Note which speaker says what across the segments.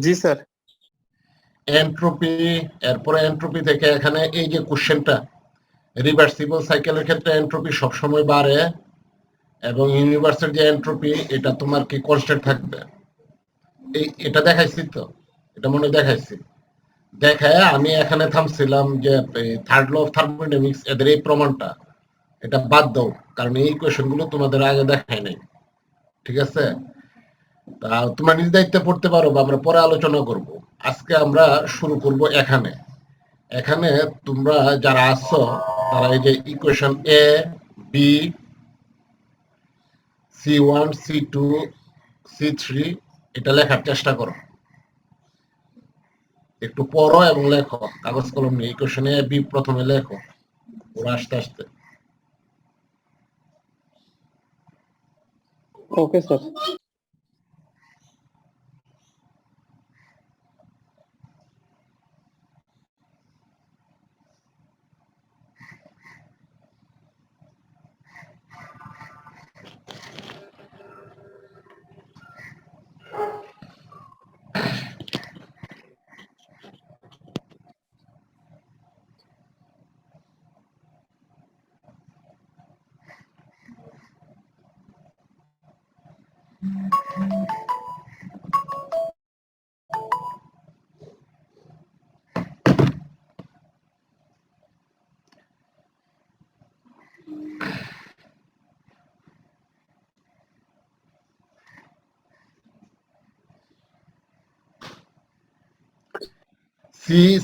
Speaker 1: জি sir.
Speaker 2: Entropy, এরপরে entropy থেকে এখানে এই যে কোশ্চেনটা, রিভার্সিবল সাইকেলের ক্ষেত্রে এন্ট্রপি সবসময় বাড়ে এবং ইউনিভার্সের যে এন্ট্রপি এটা তোমার কি কনস্ট্যান্ট থাকবে। এটা দেখাইছি তো, এটা মনে দেখাইছি। দেখায় আমি এখানে থামছিলাম যে থার্ড ল অফ থার্মোডাইনামিক্স এদের এই প্রমাণটা এটা বাদ দাও, কারণ এই কোয়েশ্চেন গুলো তোমাদের আগে দেখায় নাই। ঠিক আছে, তা তোমরা নিজ দায়িত্বে পড়তে পারো বা আমরা পরে আলোচনা করব। আজকে আমরা শুরু করব এখানে। এখানে তোমরা যারা আসছো তারা এই যে equation A B C1 C2 C3 এটা লেখার চেষ্টা করো, একটু পড়ো এবং লেখো কাগজ কলম নিয়ে। ইকুয়েশন এ বি প্রথমে লেখো, ওরা আস্তে আস্তে।
Speaker 1: Okay sir.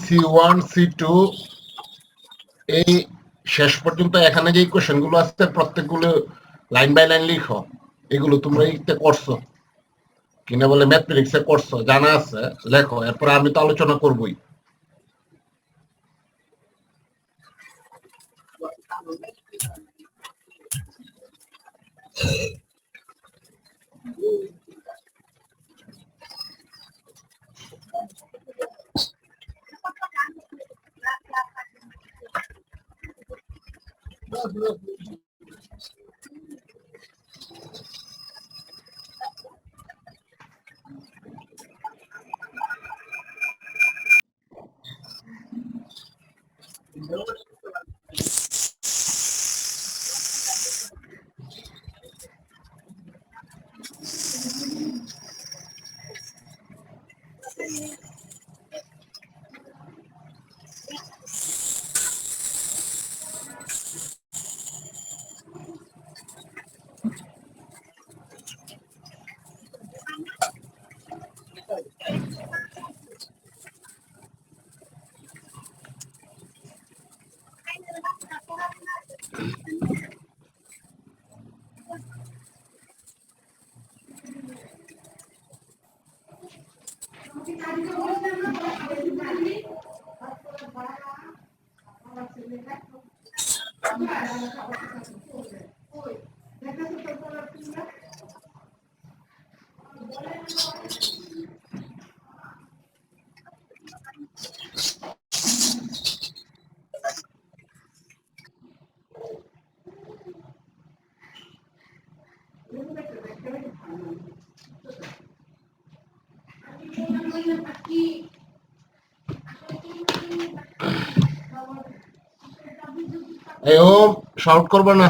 Speaker 2: C1 C2 এই শেষ পর্যন্ত এখানে যে কোশ্চেন গুলো আছে প্রত্যেকগুলো লাইন বাই লাইন লিখো। এগুলো তোমরা ইতে করছো কিনা বলে ম্যাথমেটিক্সে করছো, জানা আছে, লেখো। এরপর আমি তো আলোচনা করবই। এই ও শাউট করবে না,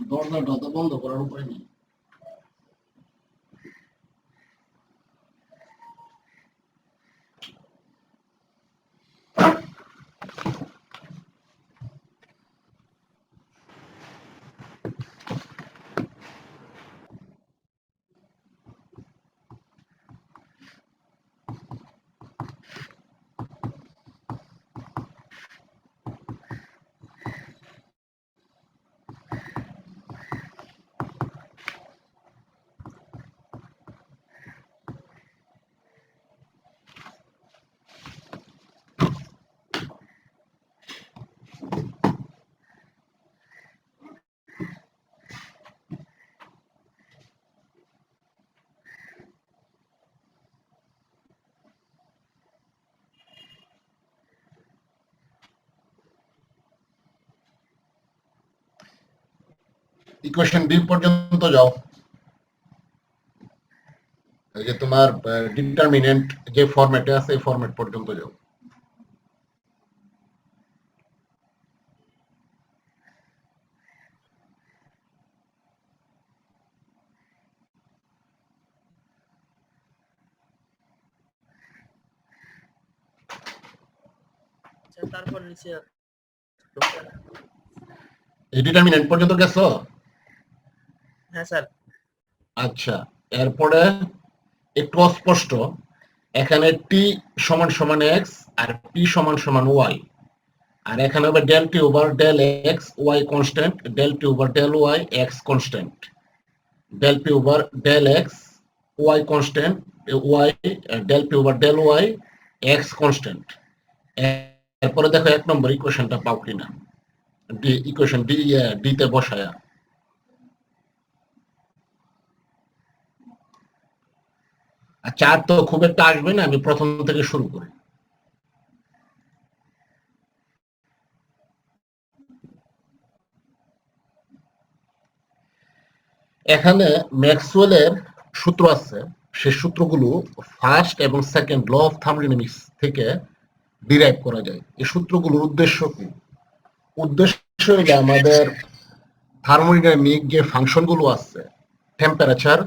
Speaker 2: দরজাটা তো বন্ধ করার উপায় নেই। ইকুয়েশন বি পর্যন্ত যাও। এই যে তোমার ডিটারমিনেন্ট যে ফরম্যাটে আছে এই ফরম্যাট পর্যন্ত যাও।
Speaker 1: তারপর নিচে
Speaker 2: এই ডিটারমিনেন্ট পর্যন্ত গেছো?
Speaker 1: হ্যাঁ স্যার।
Speaker 2: আচ্ছা, এরপরে একটু অস্পষ্ট, এখানে টি সমান সমান এক্স আর পি সমান সমান ওয়াই, আর এখানে হবে del T over del X Y constant, del T over del Y X constant, del P over del X Y constant Y, del P over del Y X constant. এরপরে দেখো 1 নম্বর ইকুয়েশনটা পাও কিনা, D equation D তে বসায়া। আচ্ছা, আর তো খুব একটা আসবে না, আমি প্রথম থেকে শুরু করি। এখানে ম্যাক্সওয়েলের সূত্র আছে, সেই সূত্রগুলো ফার্স্ট এবং সেকেন্ড ল অফ থার্মোডাইনামিক্স থেকে ডিরাইভ করা যায়। এই সূত্রগুলোর উদ্দেশ্য কি? উদ্দেশ্য হলো আমাদের থার্মোডাইনামিক যে ফাংশনগুলো আছে, টেম্পারেচার,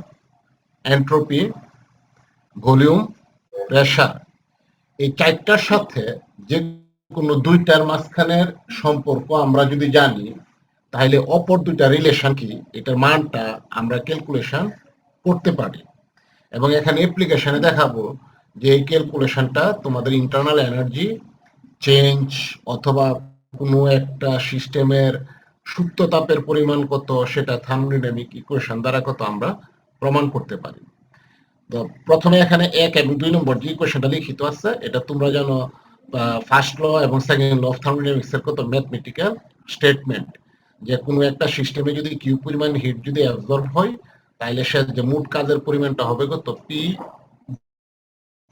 Speaker 2: এন্ট্রপি, ভলিউম, প্রেসার, এই চারটার সাথে যে কোনো দুইটার মাঝখানের সম্পর্ক আমরা যদি জানি, তাহলে অপর দুইটা রিলেশন কি এটার মানটা আমরা ক্যালকুলেশন করতে পারি। এবং এখানে অ্যাপ্লিকেশনে দেখাবো যে এই ক্যালকুলেশনটা তোমাদের ইন্টারনাল এনার্জি চেঞ্জ অথবা কোনো একটা সিস্টেমের সুপ্ত তাপের পরিমাণ কত সেটা থার্মোডাইনামিক ইকুয়েশন দ্বারা কত আমরা প্রমাণ করতে পারি। তো প্রথমে এখানে 1 এবং 2 নম্বর যে ইকুয়েশনটা লিখিত আছে এটা তোমরা জানো ফার্স্ট ল এবং সেকেন্ড ল অফ থার্মোডাইনামিক্স এর কত ম্যাথমেটিক্যাল স্টেটমেন্ট, যে কোনো একটা সিস্টেমে যদি কিউ পরিমাণ হিট যদি অ্যাবজর্ব হয় তাহলে সে যে মোট কাজের পরিমাণটা হবে কত, পি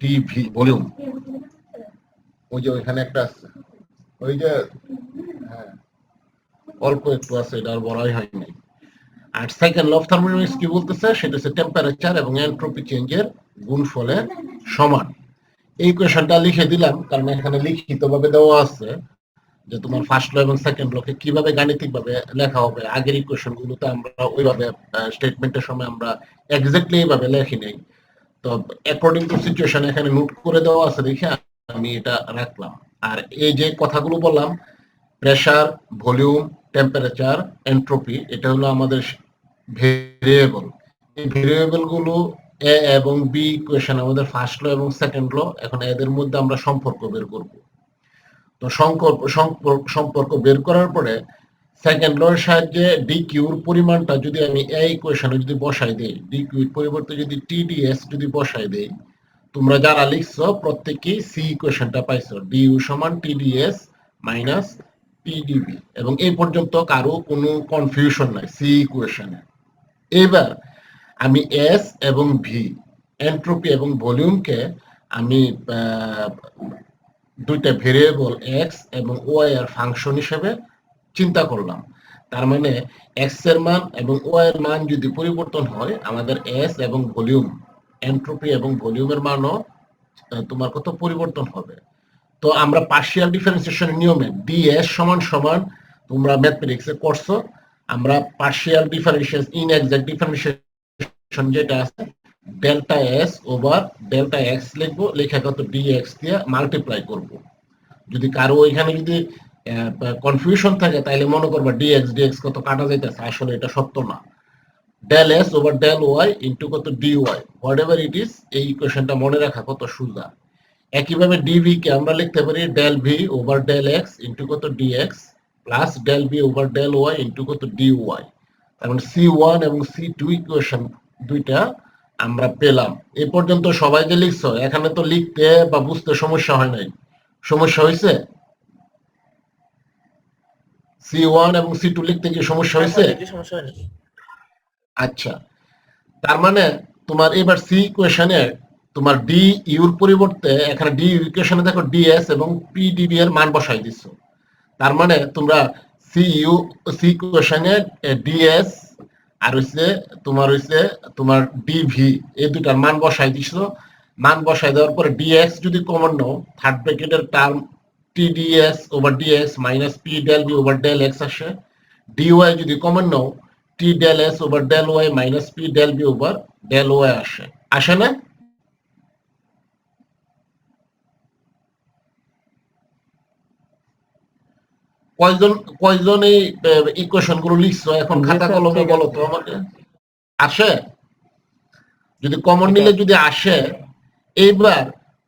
Speaker 2: টিভি ভলিউম। ওই যে ওইখানে একটা আছে, ওই যে হ্যাঁ অল্প একটু আছে, এটা আর বড়াই হয় নাই। আর সেকেন্ড ল অফ থার্মোডাইনামিক্স কি বলতেছে, সেটা হচ্ছে টেম্পারেচার এবং এন্ট্রপি চেঞ্জের গুণফলের সমান। এই ইকুয়েশনটা লিখে দিলাম কারণ এখানে লিখিতভাবে দেওয়া আছে যে তোমার ফার্স্ট ল এবং সেকেন্ড লকে কিভাবে গাণিতিকভাবে লেখা হবে। আগের ইকুয়েশন গুলোতে আমরা ওইভাবে স্টেটমেন্টের সময় আমরা এক্স্যাক্টলি এইভাবে লেখি নাই, তো অ্যাকর্ডিং টু সিচুয়েশন এখানে নোট করে দেওয়া আছে দেখে আমি এটা রাখলাম। আর এই যে কথাগুলো বললাম, প্রেসার, ভলিউম, টেম্পারেচার, এন্ট্রপি, এটা হলো আমাদের ভেরিয়েবল। এই ভেরিয়েবল গুলো এ এবং বি ইকুয়েশন আমাদের ফার্স্ট ল এবং সেকেন্ড ল, এখন এদের মধ্যে আমরা সম্পর্ক বের করব। তো সম্পর্ক বের করার পরে সেকেন্ড ল এর সাহায্যে ডি কিউর পরিমাণটা যদি আমি এই ইকুয়েশনে যদি বসাই দেই, ডি কিউর পরিবর্তে যদি টিডিএস যদি বসাই দেই, তোমরা যারা লিখছো প্রত্যেকেই সি ইকুয়েশনটা পাইছো, ডি ইউ সমান টিডিএস মাইনাস টিডিবি, এবং এই পর্যন্ত কারো কোনো কনফিউশন নাই সি ইকুয়েশনে। এবার আমি এস এবং ভি, এন্ট্রপি এবং ভলিউমকে আমি দুইটা ভেরিয়েবল এক্স এবং ওয়াই এর ফাংশন হিসেবে চিন্তা করলাম। তার মানে এক্স এর মান এবং ওয়াই এর মান যদি পরিবর্তন হয়, আমাদের এস এবং ভলিউম, এন্ট্রপি এবং ভলিউমের মানও তোমার কত পরিবর্তন হবে। তো আমরা পার্শিয়াল ডিফারেন্সিয়েশন নিয়মে ডিএস সমান সমান, তোমরা ম্যাথমেটিক্সে করছো, আমরা পার্শিয়াল ডিফারেন্সিয়েশন ইনএক্সাক্ট ডিফারেন্সিয়েশন যেটা আছে delta S over delta x লিখবো, লেখা কত ডিএক্স দিয়ে মাল্টিপ্লাই করব। যদি কারো এখানে যদি কনফিউশন থাকে তাহলে মনে করবা ডিএক্স ডিএক্স কত কাটা যাইতেছে, আসলে এটা সত্য না। Del S over del Y into কত dy, whatever it is, এই ইকুয়েশনটা মনে রাখা কত সোজা। একইভাবে ডিভি কে আমরা লিখতে পারি del V over del X into কত dx plus del V over del Y into কত ডিওয়াই। তার মানে C1 এবং C2 ইকুয়েশন দুইটা আমরা পেলাম। এ পর্যন্ত সবাই যে লিখছো, এখানে তো লিখতে বা বুঝতে সমস্যা হয় নাই, সমস্যা হয়েছে? C1 এবং C2 লিখতে কি সমস্যা হয়েছে? আচ্ছা, তার মানে তোমার এবার সি ইকুয়েশনে তোমার ডি ইউর পরিবর্তে এখানে ডি ইকুয়েশনে দেখো ডিএস এবং পিডিবি এর মান বসাই দিছো। তার মানে তোমরা সি ইকুয়েশনে ডিএস আর হইছে তোমার ডিভি, এই দুটার মান বসাই দিছো। মান বসাই দেওয়ার পরে ডিএক্স যদি কমন নাও, থার্ড ব্র্যাকেটের term TDS over dx minus P del B over del X আসে। ডিওয়াই যদি কমন নাও, T del S over del Y minus P del B over del Y আসে না? কয়জন এই ইকুয়েশন গুলো লিখছো এখন খাতা কলমে বলো তো আমাকে। আসে? যদি কমন নিলে যদি আসে, এইবার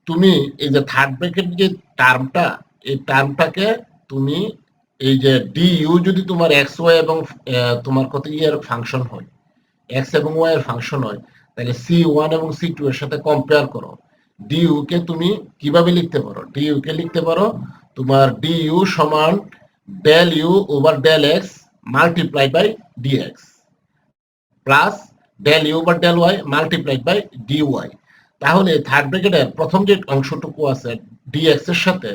Speaker 2: তুমি এই যে থার্ড ব্র্যাকেট যে টার্মটা, এই টার্মটাকে তুমি এই যে ডি ইউ যদি তোমার এক্স ওয়াই এবং তোমার কত ইয়ের ফাংশন হয়, এক্স এবং ওয়াই এর ফাংশন হয়, তাহলে সি ওয়ান এবং সি টু এর সাথে কম্পেয়ার করো। ডি ইউ কে তুমি কিভাবে লিখতে পারো? ডি ইউ কে লিখতে পারো তোমার ডি ইউ সমান del U over del X multiply by dx plus del U over del Y multiplied by D Y. তাহলে থার্ড ব্র্যাকেটের প্রথম যে অংশটুকু আছে ডিএক্স এর সাথে,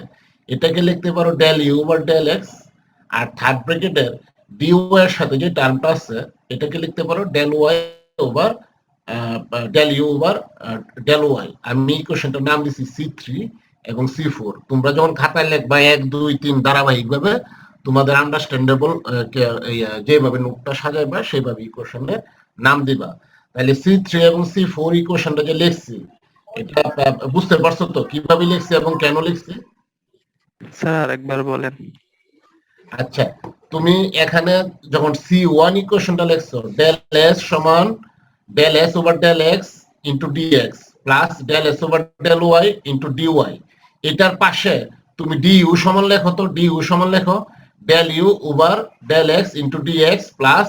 Speaker 2: এটাকে লিখতে পারো del U over del X, আর থার্ড ব্র্যাকেটের ডি ওয়াই এর সাথে যে টার্মটা আছে এটাকে লিখতে পারো del Y over del U over del Y. আমি ইকুয়েশনটার নাম দিছি C3 এবং C4। তোমরা যখন খাতায় লিখবা 1 2 3 ধারাবাহিক ভাবে তোমাদের আন্ডারস্ট্যান্ডেবল যেভাবে নোটটা সাজাইবা সেইভাবে ইকুয়েশনের নাম দিবা। তাহলে C3 এবং C4 ইকুয়েশনটা যে লিখছি, এটা বুঝতে পারছো তো কিভাবে লিখছি এবং কেন লিখছি?
Speaker 3: স্যার একবার বলেন।
Speaker 2: আচ্ছা, তুমি এখানে যখন C1 ইকুয়েশনটা লিখছো, ডেল এস সমান del S over del X into DX plus del S over del Y into DY, এটার পাশে তুমি ডিইউ সমান লেখো। তো ডিইউ সমান লেখো del U over del X into DX plus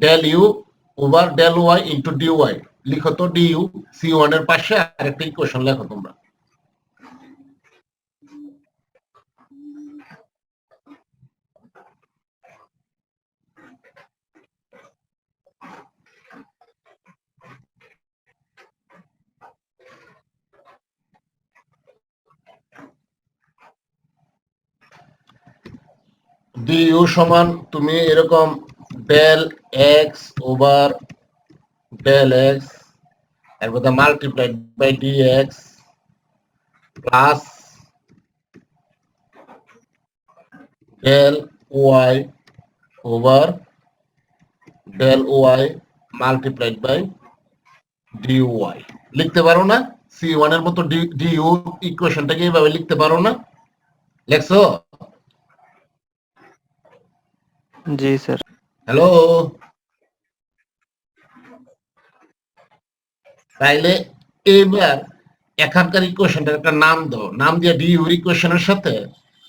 Speaker 2: del U over del Y into DY লিখো। তো ডিইউ C1 এর পাশে আরেকটা ইকুয়েশন লেখো তোমরা। ডিইউ সমান তুমি এরকম del X over del X এরপর multiplied by dx plus del Y over del Y multiplied by dy লিখতে পারো না? C1 এর মতো ডিইউ ইকুয়েশনটাকে এইভাবে লিখতে পারো না? লেখছো?
Speaker 3: জি স্যার।
Speaker 2: হ্যালো, তাইলে এইবার এখানকার ইকুয়েশনটার একটা নাম দাও। নাম দিয়ে ডিইউ ইকুয়েশনের সাথে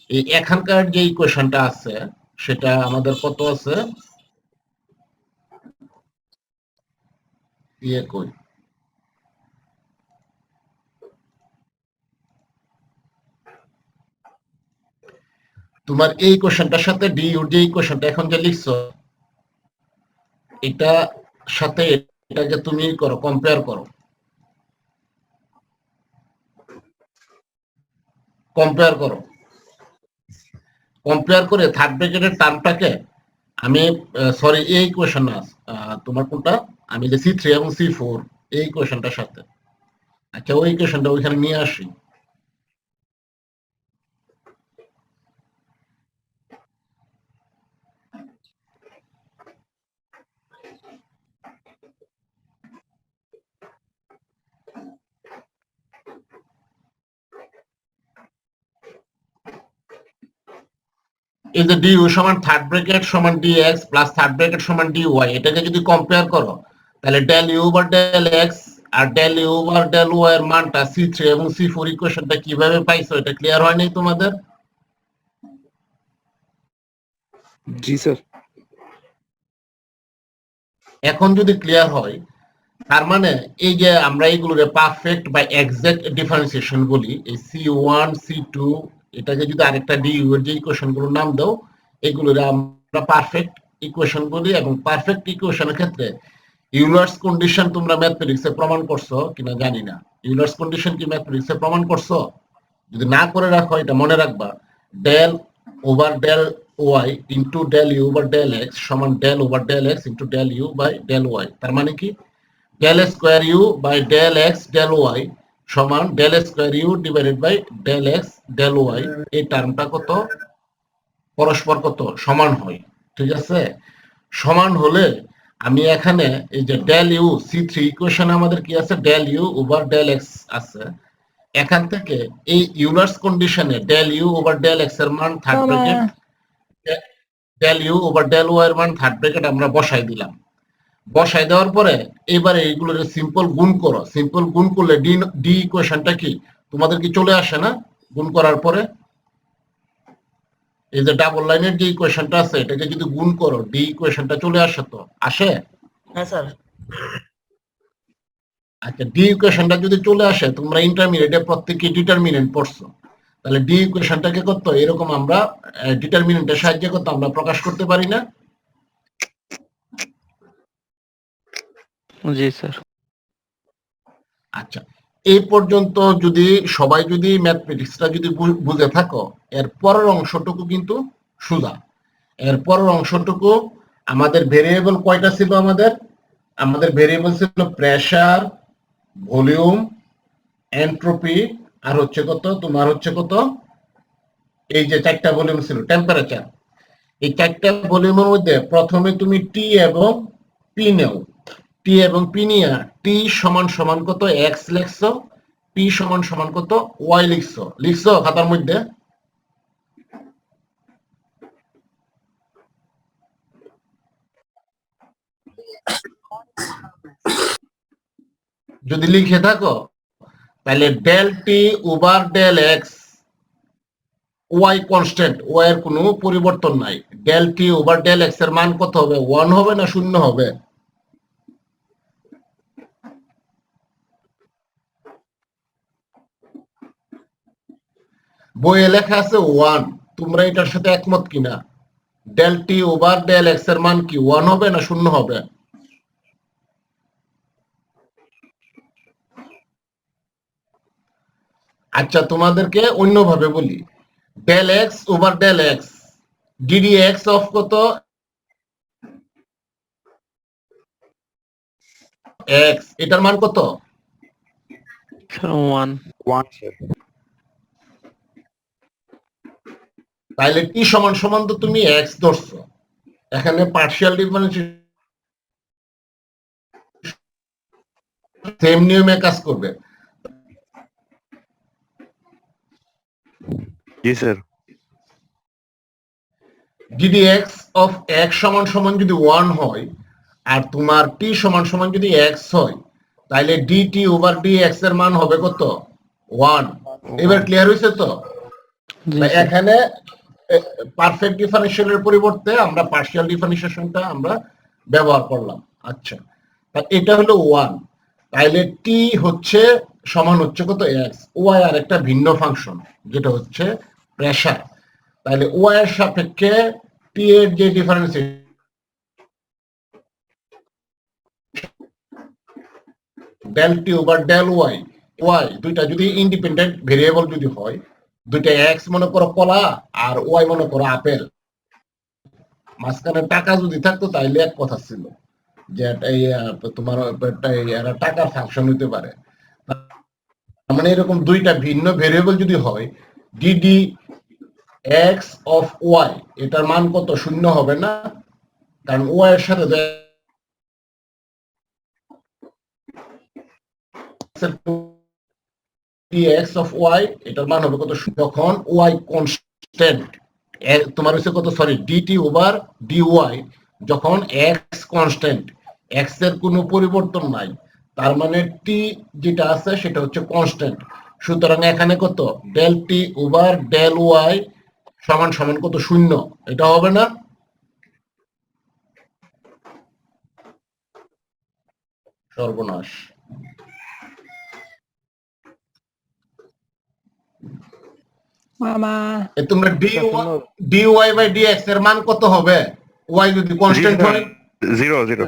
Speaker 2: এই এখানকার যে ইকুয়েশনটা আছে সেটা আমাদের কত আছে? কই তোমার এই কোশ্চেনটার সাথে ডিইউ যে ইকুয়েশনটা এখন যে লিখছো, এটা সাথে এটাকে তুমি করো, কম্পেয়ার করো। কম্পেয়ার করো, কম্পেয়ার করে থার্ড ব্র্যাকেটের টার্মটাকে আমি সরি এই ইকুয়েশন না, তোমার কোনটা আমি যে C3 এবং C4 এই ইকুয়েশনটার সাথে, আচ্ছা ওই ইকুয়েশনটা ওইখানে নিয়ে আসি। এই যে ডিইউ সমান থার্ড ব্র্যাকেট সমান ডিএক্স প্লাস থার্ড ব্র্যাকেট সমান ডিওয়াই, এটাকে যদি কম্পেয়ার করো তাহলে del U over del X আর del U over del Y এর মানটা C3 এবং C4 ইকুয়েশনটা কিভাবে পাইছো? এটা ক্লিয়ার হয় নাই তোমাদের?
Speaker 3: জি স্যার।
Speaker 2: এখন যদি ক্লিয়ার হয়, তার মানে এই যে আমরা এইগুলোকে পারফেক্ট বা এক্সাক্ট ডিফারেন্সিয়েশন বলি, এই C1 C2 এটাকে যদি আরেকটা ডিইউ এর যে ইকুয়েশন গুলোর নাম দাও, এগুলোর আমরা পারফেক্ট ইকুয়েশন বলি। এবং পারফেক্ট ইকুয়েশনের ক্ষেত্রে ইউলার্স কন্ডিশন তোমরা ম্যাথমেটিক্সে প্রমাণ করছো কিনা জানি না। ইউলার্স কন্ডিশন কি ম্যাথমেটিক্সে প্রমাণ করছো? যদি না করে রাখো এটা মনে রাখবা, del over del Y into del U বা ডেল এক্স সমান del over del X into del U by del Y. তার মানে কি del square U by del X del Y সমান del square U divided by del X del Y. এই টার্মটা কত পরস্পর কত সমান হয়, ঠিক আছে? সমান হলে আমি এখানে এই যে ডেল ইউ C3 ইকুয়েশন আমাদের কি আছে del U over del X আছে, এখান থেকে এই ইউলার্স কন্ডিশনে del U over del X এর মান third bracket del U over del Y এর মান থার্ড ব্র্যাকেট আমরা বসাই দিলাম। বসাই দেওয়ার পরে এবারে এইগুলোর সিম্পল গুণ করো, সিম্পল গুণ করলে ডি ইকুয়েশনটা কি তোমাদের কি চলে আসে না গুণ করার পরে? এই যে ডাবল লাইনের যে ইকুয়েশনটা আছে এটাকে যদি গুণ করো ডি ইকুয়েশনটা চলে আসে, তো আসে?
Speaker 1: হ্যাঁ স্যার।
Speaker 2: আচ্ছা, ডি ইকুয়েশনটা যদি চলে আসে, তোমরা ইন্টারমিডিয়েটে প্রত্যেককে ডিটারমিনেন্ট পড়ছো, তাহলে ডি ইকুয়েশনটাকে কত এরকম আমরা ডিটারমিনেন্টের সাহায্যে কত আমরা প্রকাশ করতে পারি না?
Speaker 3: জি স্যার।
Speaker 2: আচ্ছা, এই পর্যন্ত যদি সবাই যদি ম্যাথমেটিক্সটা যদি বুঝে থাকো, এর পরের অংশটুকু কিন্তু সোজা। এর পরের অংশটুকু আমাদের ভেরিয়েবল কয়টা ছিল? আমাদের ভেরিয়েবল ছিল প্রেসার, ভলিউম, এন্ট্রপি, আর হচ্ছে কত তোমার হচ্ছে কত এই যে চারটা ভলিউম ছিল টেম্পারেচার। এই চারটা ভলিউমের মধ্যে প্রথমে তুমি টি এবং পি নেও, টি এবং পি নিয়ে টি সমান সমান কত এক্স লিখছো, পি সমান সমান কত ওয়াই লিখছো খাতার মধ্যে? যদি লিখে থাকো তাহলে del T over del X Y constant, Y এর কোনো পরিবর্তন নাই, del T over del X এর মান কত হবে? 1 হবে না 0 হবে? বইয়ে লেখা আছে 1, তোমরা এটার সাথে একমত কিনা? Del T over del X এর মান কি 1 হবে না 0 হবে? আচ্ছা, তোমাদেরকে অন্যভাবে বলি, del X over del X DD X of কত এক্স, এটার মান কত?
Speaker 3: Sir 1
Speaker 4: sir.
Speaker 2: তাহলে টি সমান সমান তো তুমি এক্স ধরছো, এখানে পার্শিয়াল ডিফারেন্সিয়েশন সেম নিয়মে কাজ করবে।
Speaker 4: জি sir.
Speaker 2: Dd X of X সমান সমান যদি 1 হয় আর তোমার টি সমান সমান যদি এক্স হয়, তাহলে ডিটি ওভার ডি এক্স এর মান হবে কত? 1। এবার ক্লিয়ার হয়েছে তো?
Speaker 3: জি
Speaker 2: তাই
Speaker 3: স্যার।
Speaker 2: এখানে পারফেক্ট ডিফারেন্সিয়ালের পরিবর্তে আমরা পার্শিয়াল ডিফারেন্সিয়েশনটা আমরা ব্যবহার করলাম। আচ্ছা, তা এটা হলো 1, তাহলে টি হচ্ছে সমান হচ্ছে কত এক্স, ওয়াই আর একটা ভিন্ন ফাংশন যেটা হচ্ছে প্রেসার। তাহলে ওয়াই এর সাপেক্ষে টি এর যে differentiation del T over del Y, Y দুইটা যদি ইন্ডিপেন্ডেন্ট ভেরিয়েবল যদি হয়, দুইটা এক্স মনে করো কলা আর ওয়াই মনে করো আপেল, মাঝখানে টাকা যদি থাকতো তাইলে এক কথা ছিল যে তোমার এরা টাকার ফাংশন হইতে পারে। মানে এরকম দুইটা ভিন্ন ভেরিয়েবল যদি হয়, ডিডি এক্স অফ ওয়াই এটার মান কত? 0 হবে না, কারণ ওয়াই এর সাথে এক্স অফ ওয়াই এটার মান হবে কত? যখন ওয়াই কনস্ট্যান্ট, তোমার হচ্ছে কত sorry DT over D Y, যখন এক্স কনস্ট্যান্ট, এক্স এর কোনো পরিবর্তন নাই, তার মানে টি যেটা আছে সেটা হচ্ছে কনস্ট্যান্ট। সুতরাং এখানে কত del T over del Y সমান সমান কত? 0। এটা হবে না? সর্বনাশ।
Speaker 5: মামা
Speaker 2: তোমরা D Y by D X এর মান কত হবে? ওয়াই যদি কনস্ট্যান্ট হয়
Speaker 4: 0 0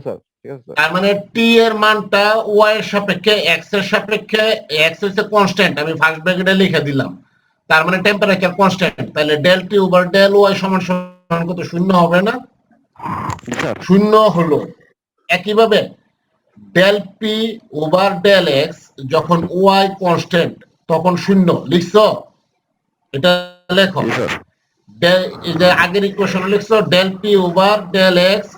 Speaker 6: স্যার, ঠিক আছে স্যার।
Speaker 2: তার মানে টি এর মানটা ওয়াই এর সাপেক্ষে এক্স এর সাপেক্ষে, এক্স হচ্ছে কনস্ট্যান্ট, আমি ফার্স্ট ব্র্যাকেটে লিখে দিলাম, তার মানে টেম্পারেচার কনস্ট্যান্ট, তাহলে del T over del Y সমান সমান কত, শূন্য হবে না? শূন্য হলো। একইভাবে del P over del X যখন ওয়াই কনস্ট্যান্ট তখন শূন্য, লিখছো? এটা লেখো। এই যে আগের ইকুয়েশন লিখছো, del P over del X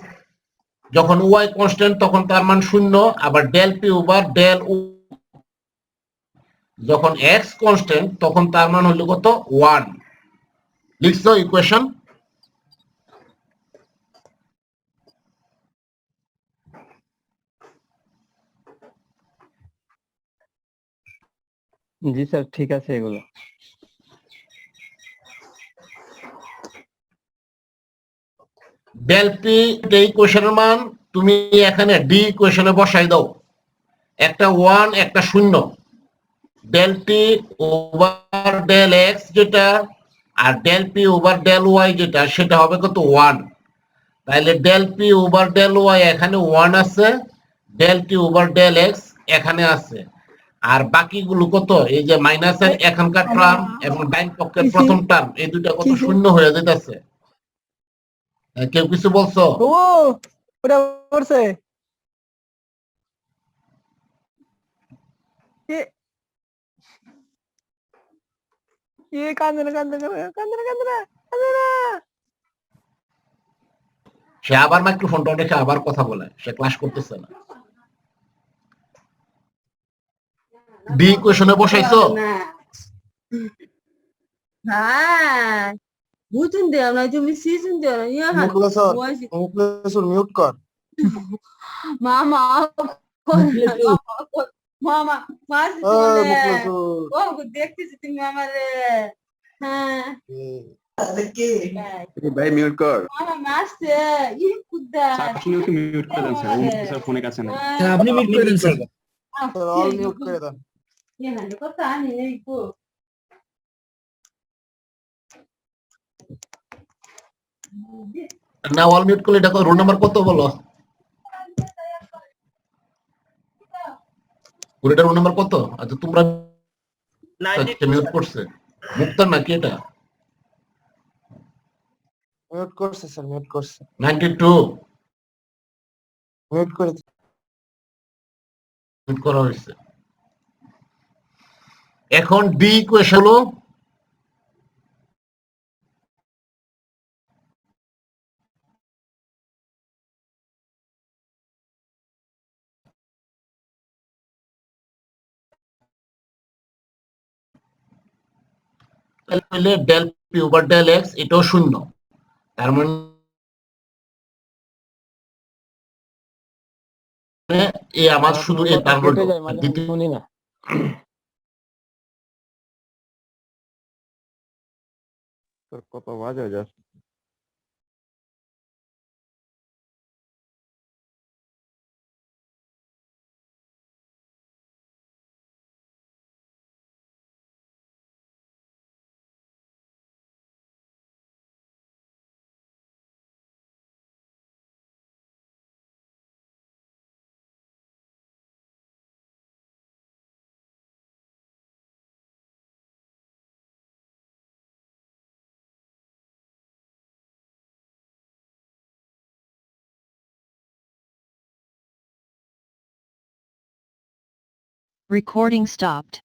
Speaker 2: যখন ওয়াই কনস্ট্যান্ট তখন তার মান শূন্য, আবার ডেল পি ওভার ডেল যখন এক্স কনস্ট্যান্ট তখন তার মান হলো কত, 1। লিখছো ইকুয়েশন?
Speaker 3: জি স্যার, ঠিক আছে এগুলো।
Speaker 2: ডেল পি এই ইকুয়েশনের মান তুমি এখানে ডি ইকুয়েশনে বসাই দাও, একটা 1 একটা 0। Del T over del X যেটা আর del P over del Y যেটা সেটা হবে কত, 1। তাহলে del P over del Y এখানে 1 আছে, del T over del X এখানে আছে, আর বাকিগুলো কত, এই যে মাইনাসের এখানকার টার্ম এবং ডাইন পক্ষের প্রথম টার্ম, এই দুইটা কত শূন্য হয়ে যেতেছে। কেউ কিছু বলছো?
Speaker 5: ও ওটা করছে এ এ কান্দে না কান্দে না কান্দে না কান্দে না কান্দে না
Speaker 2: সে আবার মাইক্রোফোনটা রেখে আবার কথা বলে, সে ক্লাস করতেছে না। ডি ইকুয়েশনে বসাইছো?
Speaker 6: হ্যাঁ বুঝুন দে আমরা তুমি সিজন দে না ইয়া হান
Speaker 5: মুখলেসুর মিউট কর
Speaker 6: মামা মামা মাসি
Speaker 5: ও
Speaker 6: তুমি
Speaker 5: মুখলেসুর
Speaker 6: ও দেখতেছি তুমি আমারে হ্যাঁ
Speaker 7: ভাই মিউট কর।
Speaker 6: মামা মাসছে ই কুদা
Speaker 7: আপনি ওকে মিউট করে দেন স্যার, ও স্যার ফোনের কাছে না।
Speaker 8: আপনি মিট করে দেন স্যার।
Speaker 5: স্যার অল মিউট করে দেন
Speaker 6: ইয়া হান কথা আনি এই কো
Speaker 2: না, অল মিউট করলে এটা রোল নাম্বার কত বলো? ওটার রোল নাম্বার কত? আচ্ছা তোমরা মিউট করছে মুক্তার নাকি এটা?
Speaker 5: মিউট করছে স্যার মিউট করছে
Speaker 2: 92
Speaker 5: মিউট করে
Speaker 2: মিউট করা হয়েছে। এখন ডি ইকুয়েশন হলো del P over del X, এটাও শূন্য, তার মানে এই আমার শুধু এই তার
Speaker 3: কেটে যায় মাঝে মাঝে, শুনি না।
Speaker 7: কত বাজে জাস্ট
Speaker 9: Recording stopped.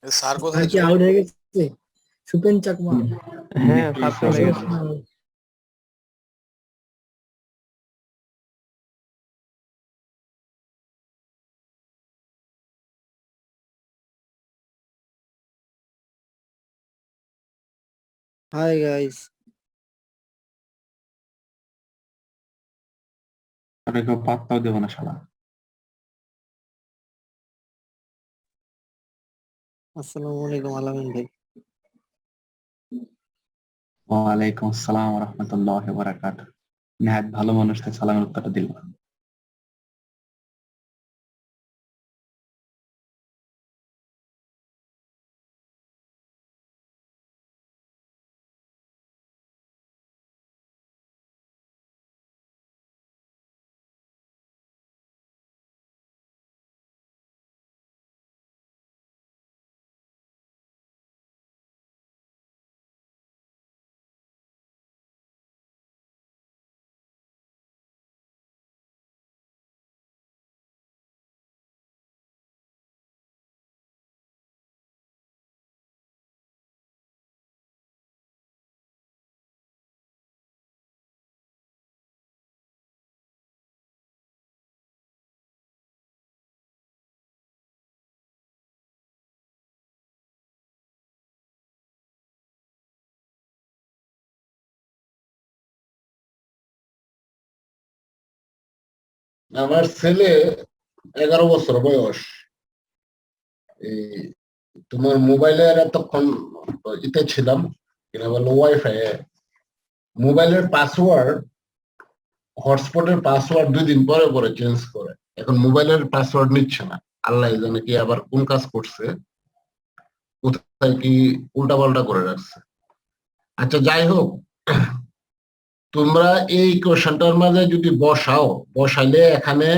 Speaker 5: স্যার কোথায়
Speaker 8: কি আউট হয়ে গেছে সুপেন চাকমা?
Speaker 3: হ্যাঁ, স্যার চলে গেছে।
Speaker 8: হাই গাইস,
Speaker 7: কেউ পাত্তাও দেবো না শালা।
Speaker 8: আসসালামু আলাইকুম আলামিন ভাই।
Speaker 7: ওয়ালাইকুম আসসালাম ওয়া রাহমাতুল্লাহি ওয়া বারাকাতুহু। নেহাত ভালো মানুষকে সালামের উত্তরটা দিল।
Speaker 2: আমার ছেলে 11 বছর বয়স। এই তোমার মোবাইলের এতক্ষণ ইতে ছিলাম, কিনা বললো ওয়াইফাই, মোবাইলের পাসওয়ার্ড, হটস্পটের পাসওয়ার্ড 2 দিন পরে পরে চেঞ্জ করে। এখন মোবাইলের পাসওয়ার্ড নিচ্ছে না, আল্লাহ জানে কি আবার কোন কাজ করছে, কোথায় কি উল্টাপাল্টা করে রাখছে। আচ্ছা যাই হোক, তোমরা এই কোশ্চেনটার মাঝে যদি বসাইলে এখানে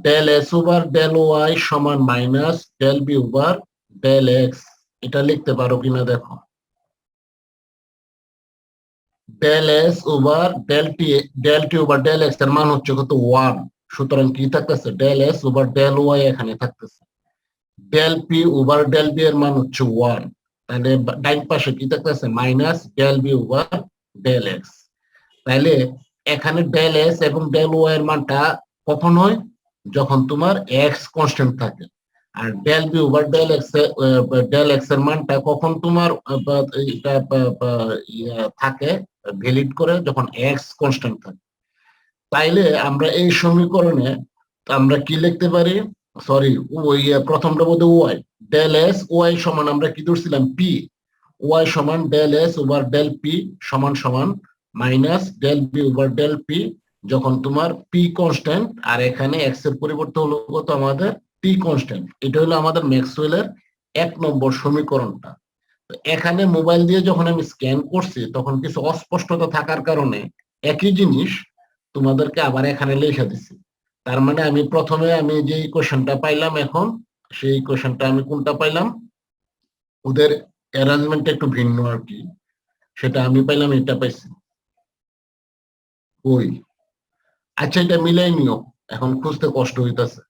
Speaker 2: del S over del Y সমান minus del B over del X, এটা লিখতে পারো কিনা দেখো। Del S over del T over del X এর মান হচ্ছে কত 1, সুতরাং কি থাকতেছে del S over del Y এখানে থাকতেছে। Del P over del B এর মান হচ্ছে 1, তাহলে ডাইন পাশে কি থাকতেছে minus del B over del X. তাইলে এখানে ডেল এস এবং ডেল ওয়াই এর মানটা কখন হয়, যখন তোমার এক্স কনস্ট্যান্ট থাকে। আর del B over del X এর মানটা কখন তোমার থাকে ভ্যালিড করে, যখন এক্স কনস্ট্যান্ট থাকে। তাইলে আমরা এই সমীকরণে আমরা কি লিখতে পারি, সরি ওই প্রথমটা বোধ ওয়াই, ডেল এস ওয়াই সমান আমরা কি ধরছিলাম পি, ওয়াই সমান del S over del P সমান সমান minus del B over del P, যখন তোমার পি কনস্ট্যান্ট আর এখানে এক্স এর পরিবর্তে হলো কত আমাদের টি কনস্ট্যান্ট। এটা হলো আমাদের ম্যাক্সওয়েলের 1 নম্বর সমীকরণটা। এখানে মোবাইল দিয়ে যখন আমি স্ক্যান করছি তখন কিছু অস্পষ্টতা থাকার কারণে একই জিনিস তোমাদেরকে আবার এখানে লিখে দিছি। তার মানে আমি প্রথমে আমি যে কোশ্চেনটা পাইলাম, এখন সেই কোশ্চেনটা আমি কোনটা পাইলাম, ওদের অ্যারেঞ্জমেন্টটা একটু ভিন্ন আর কি, সেটা আমি পাইলাম, এটা পাইছি ওই। আচ্ছা এটা মিলাই নিও, এখন খুঁজতে কষ্ট হইতাছে।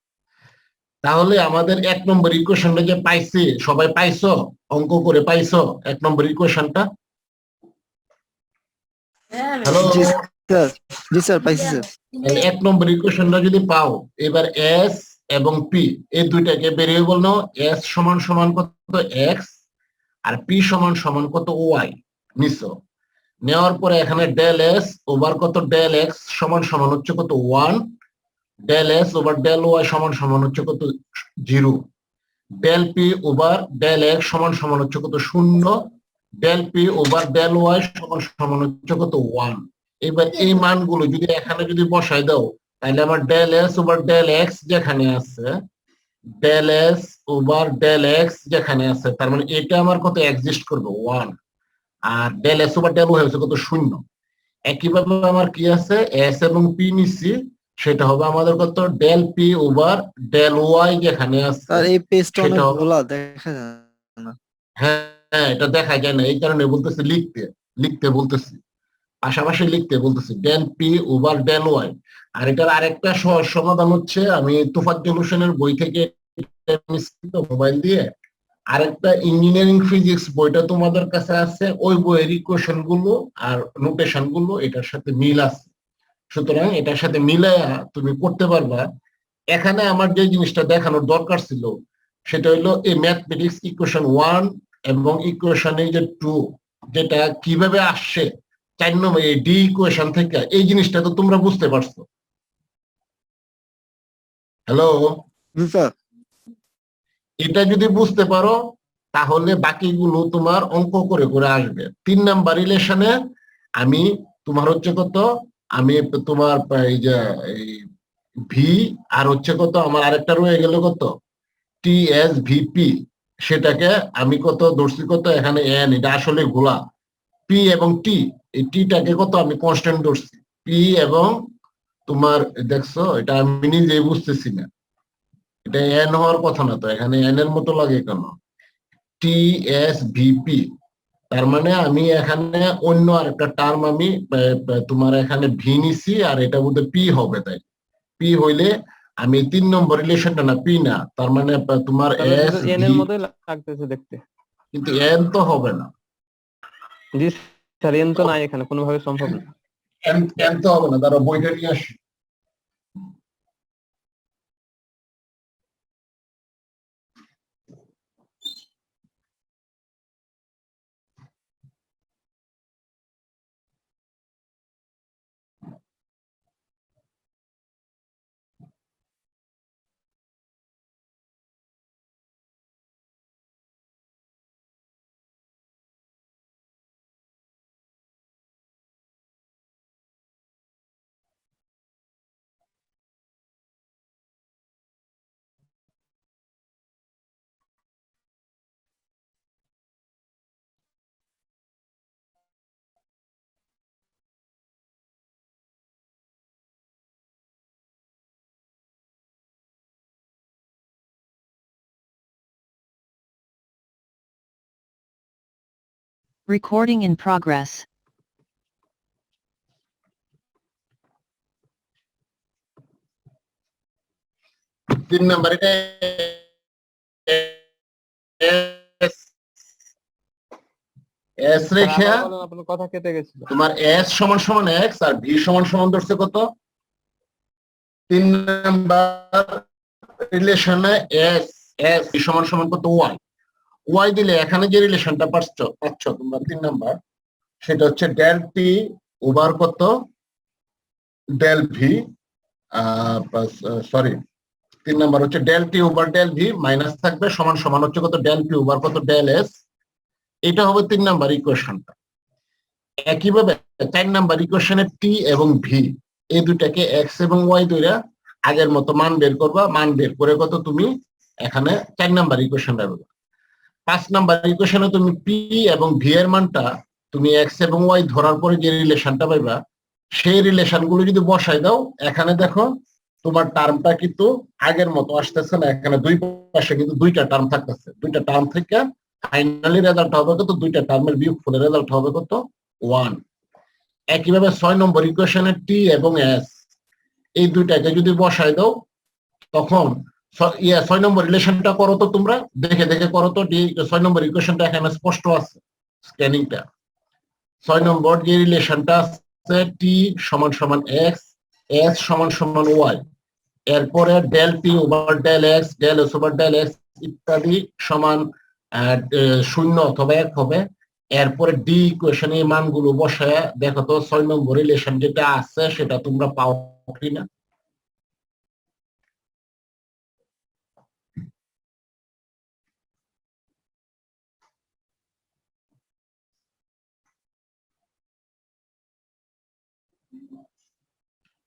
Speaker 2: তাহলে আমাদের 1 নম্বর ইকুয়েশনটা যে পাইছি, সবাই পাইছো, অঙ্ক করে পাইছো 1 নম্বর ইকুয়েশনটা? হ্যালো,
Speaker 8: জি স্যার, জি স্যার পাইছি স্যার।
Speaker 2: 1 নম্বর ইকুয়েশনটা যদি পাও, এবার এস এবং পি এই দুইটাকে ভেরিয়েবল নাও। এস সমান সমান কত এক্স আর পি সমান সমান কত ওয়াই নিছো। নেওয়ার পরে এখানে ডেল এস ওভার কত ডেল এক্স সমান সমান হচ্ছে কত 1, del S over del Y সমান সমান হচ্ছে কত 0, del P over del X সমান সমান হচ্ছে কত 0, del P over del Y সমান সমান হচ্ছে কত 1। এবার এই মানগুলো যদি এখানে যদি বসাই দাও, তাহলে আমার del S over del X যেখানে আছে, del S over del X যেখানে আছে, তার মানে এটা আমার কত এক্সিস্ট করবে 1, আর del S over del Y হচ্ছে কত 0। একইভাবে আমার কি আছে এস এবং পি নিচ্ছি, সেটা হবে আমাদের কত del P over del Y যেখানে আছে,
Speaker 8: স্যার এই পেজটা অনেক
Speaker 2: সেটা হবে,
Speaker 8: ঘোলা, দেখা যায় না।
Speaker 2: হ্যাঁ এটা দেখা যায় না, এই কারণে বলতেছি লিখতে লিখতে বলতেছি, পাশাপাশি লিখতে বলতেছি del P over del Y. আর এটার আরেকটা সহজ সমাধান হচ্ছে, আমি তোফাজ্জল হোসেনের বই থেকে মোবাইল দিয়ে, আরেকটা ইঞ্জিনিয়ারিং ফিজিক্স বইটা তোমাদের কাছে আছে, ওই বইয়ের ইকুয়েশন গুলো আর নোটেশন গুলো এটার সাথে মিল আছে, সুতরাং এটার সাথে মিলাইয়া তুমি করতে পারবা। এখানে আমার যে জিনিসটা দেখানোর দরকার ছিল সেটা হলো এই ম্যাথমেটিক্স ইকুয়েশন 1 এবং ইকুয়েশন এই যে 2 যেটা কিভাবে আসছে 4 নম্বর এই ডি ইকুয়েশন থেকে, এই জিনিসটা তো তোমরা বুঝতে পারছো। হ্যালো,
Speaker 8: জি স্যার।
Speaker 2: এটা যদি বুঝতে পারো তাহলে বাকিগুলো তোমার অঙ্ক করে করে আসবে। 3 নাম্বার রিলেশনে আমি তোমার হচ্ছে কত, আমি তোমার এই যে ভি আর হচ্ছে কত আমার আরেকটা রয়ে গেল কত টি এস ভিপি, সেটাকে আমি কত ধরছি কত এখানে এন, এটা আসলে গোলা পি এবং টি, এই টিটাকে কত আমি কনস্ট্যান্ট ধরছি, পি এবং তোমার দেখছো এটা আমি নিজেই বুঝতেছি না, এটা এন হওয়ার কথা না তো, এখানে এন এর মতো লাগে কেন, টি এস ভিপি। তার মানে আমি এখানে অন্য আরেকটা টার্ম আমি তোমার এখানে ভি নিছি, আর এটা বোধহয় পি হবে, তাই পি হইলে আমি 3 নম্বর রিলেশনটা না পি না, তার মানে তোমার
Speaker 3: তাহলে
Speaker 2: এস
Speaker 3: এন
Speaker 2: ভি,
Speaker 3: এর মতোই লাগতেছে দেখতে।
Speaker 2: কিন্তু এন তো হবে না,
Speaker 3: জি স্যার, এন তো নাই এখানে, কোনোভাবে সম্ভব না।
Speaker 2: এন এন তো হবে না, তারা বইটা নিয়ে আসি।
Speaker 9: Recording in progress.
Speaker 2: 3 নাম্বার এটা এস রেখে
Speaker 3: আবার বলেন, আপনার কথা কেটে গেছিল।
Speaker 2: তোমার এস সমান সমান এক্স আর ভি সমান সমান ধরছে কত 3 নাম্বার রিলেশনে এস এস ভি সমান সমান কত ওয়াই ওয়াই দিলে এখানে যে রিলেশনটা পাচ্ছ তোমরা 3 নাম্বার সেটা হচ্ছে ডেল টি ওভার কত ডেল ভি সরি 3 নাম্বার হচ্ছে del T over del V minus থাকবে সমান সমান হচ্ছে কত ডেল পি ওভার কত ডেল এস। এটা হবে 3 নাম্বার ইকুয়েশনটা। একইভাবে 4 নাম্বার ইকুয়েশনে টি এবং ভি এই দুটাকে এক্স এবং ওয়াই ধরে আগের মতো মান বের করবা, মান বের করে কত তুমি এখানে 4 নাম্বার ইকুয়েশন রাখবে। 5 নাম্বার ইকুয়েশনে তুমি পি এবং ভি এর মানটা তুমি এক্স এবং ওয়াই ধরার পরে যে রিলেশনটা পাইবা সেই রিলেশনগুলো যদি বসাই দাও এখানে দেখো তোমার টার্মটা কিন্তু আগের মতো আসতেছে না, এখানে দুই পাশে কিন্তু দুইটা টার্ম থাকতেছে। দুইটা টার্ম থেকে ফাইনালি রেজাল্ট হবে কত দুইটা টার্মের বিয়োগফলের রেজাল্ট হবে কত 1। একইভাবে 6 নম্বর ইকুয়েশনে টি এবং এস এই দুইটাকে যদি বসাই দাও তখন 6 নম্বর রিলেশনটা করো তো তোমরা দেখে দেখে করো তো 6 নম্বর ইকুয়েশনটা এখানে স্পষ্ট আছে স্ক্যানিংটা। 6 নম্বর যে রিলেশনটা আছে টি সমান সমান এক্স এস সমান সমান ওয়াই এরপরে del T over del X del S over del X ইত্যাদি সমান 0 অথবা 1 হবে। এরপরে ডি ইকুয়েশনে এই মানগুলো বসায় দেখো তো 6 নম্বর রিলেশন যেটা আছে সেটা তোমরা পাও কিনা।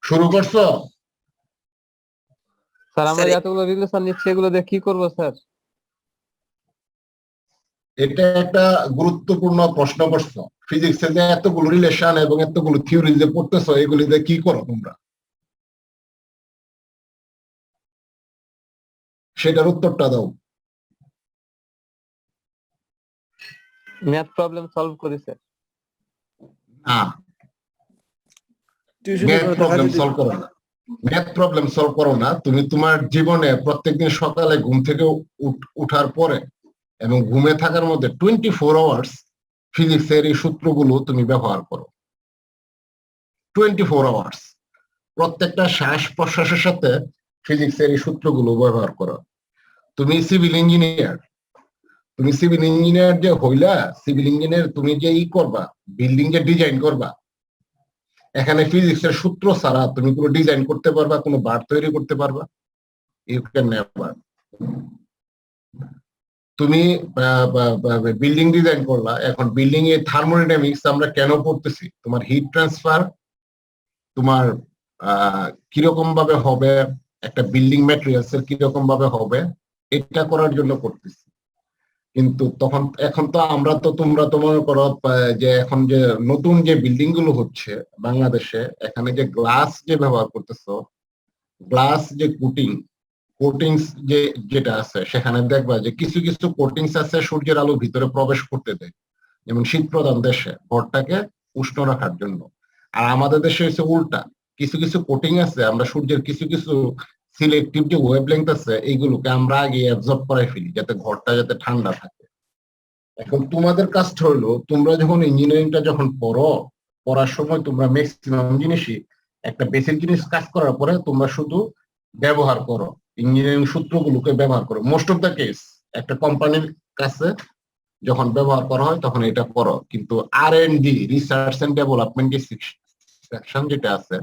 Speaker 2: শুরু করছো?
Speaker 3: স্যার আমরা যতগুলো রিলেশন নিচ্ছি এগুলো দিয়ে কি করবো স্যার?
Speaker 2: এটা একটা গুরুত্বপূর্ণ প্রশ্ন করছো। ফিজিক্সে যে এতগুলো রিলেশন এবং এতগুলো থিওরি যে পড়তেছো এগুলি দিয়ে কি করো তোমরা, সেটার উত্তরটা দাও।
Speaker 3: ম্যাথ প্রবলেম সলভ করি স্যার।
Speaker 2: হ্যাঁ,
Speaker 8: টিউশন
Speaker 2: ম্যাথ প্রবলেম সলভ করো না, ম্যাথ প্রবলেম সলভ করো না। তুমি তোমার জীবনে প্রত্যেকদিন সকালে ঘুম থেকে উঠার পরে এবং ঘুমে থাকার মধ্যে 24 আওয়ার্স ফিজিক্সের এই সূত্রগুলো তুমি ব্যবহার করো। 24 আওয়ার্স প্রত্যেকটা শ্বাস প্রশ্বাসের সাথে ফিজিক্সের এই সূত্রগুলো ব্যবহার করো। তুমি সিভিল ইঞ্জিনিয়ার, তুমি সিভিল ইঞ্জিনিয়ার যে হইলা, সিভিল ইঞ্জিনিয়ার তুমি যে করবা বিল্ডিং যে ডিজাইন করবা, এখানে ফিজিক্সের সূত্র ছাড়া তুমি কোনো ডিজাইন করতে পারবা, কোনো বার তৈরি করতে পারবা? You can never. তুমি বিল্ডিং ডিজাইন করলা, এখন বিল্ডিং এ থার্মোডাইনামিক্স আমরা কেন পড়তেছি? তোমার হিট ট্রান্সফার তোমার কিরকম ভাবে হবে, একটা বিল্ডিং ম্যাটেরিয়ালস এর কিরকম ভাবে হবে এটা করার জন্য করতেছি। কিন্তু তখন এখন তো আমরা তো তোমরা তো মনে করো যে এখন যে নতুন যে বিল্ডিং গুলো হচ্ছে বাংলাদেশে, এখানে যে গ্লাস যে ব্যবহার করতেছো, গ্লাস যে কোটিংস যে যেটা আছে সেখানে দেখবা যে কিছু কিছু কোটিংস আছে সূর্যের আলো ভিতরে প্রবেশ করতে দেয়, যেমন শীত প্রধান দেশে ঘরটাকে উষ্ণ রাখার জন্য। আর আমাদের দেশে হচ্ছে উল্টা, কিছু কিছু কোটিং আছে আমরা সূর্যের কিছু কিছু সিলেক্টিভ যে ওয়েভলেংথ আছে এইগুলোকে আমরা আগে অ্যাবজর্ব করাই ফেলি যাতে ঘরটা যাতে ঠান্ডা থাকে। এখন তোমাদের কাজটা হলো তোমরা যখন ইঞ্জিনিয়ারিংটা যখন পড়ার সময় তোমরা ম্যাক্সিমাম জিনিসই একটা বেসিক জিনিস কাজ করার পরে তোমরা শুধু ব্যবহার করো, ইঞ্জিনিয়ারিং সূত্রগুলোকে ব্যবহার করো। মোস্ট অফ দ্য কেস একটা কোম্পানির কাছে যখন ব্যবহার করা হয় তখন এটা করো, কিন্তু R&D research and development section যেটা আছে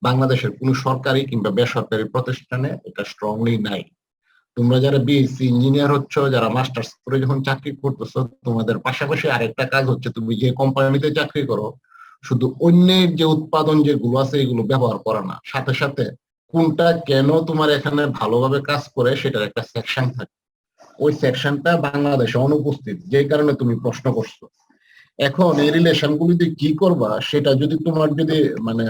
Speaker 2: বাংলাদেশের কোনো সরকারি কিংবা বেসরকারি প্রতিষ্ঠানে এটা স্ট্রংলি নাই। তোমরা যারা বিএসসি ইঞ্জিনিয়ার হচ্ছ, যারা মাস্টার্স করে যখন চাকরি করতেছো, তোমাদের পাশাপাশি আরেকটা কাজ হচ্ছে তুমি যে কোম্পানিতে চাকরি করো শুধু অন্যের যে উৎপাদন যেগুলো আছে এগুলো ব্যবহার করা না, সাথে সাথে কোনটা কেন তোমার এখানে ভালোভাবে কাজ করে সেটার একটা সেকশন থাকে। ওই সেকশনটা বাংলাদেশে অনুপস্থিত, যে কারণে তুমি প্রশ্ন করছো। এখন এই রিলেশন গুলিতে কি করবা সেটা যদি তোমার যদি মানে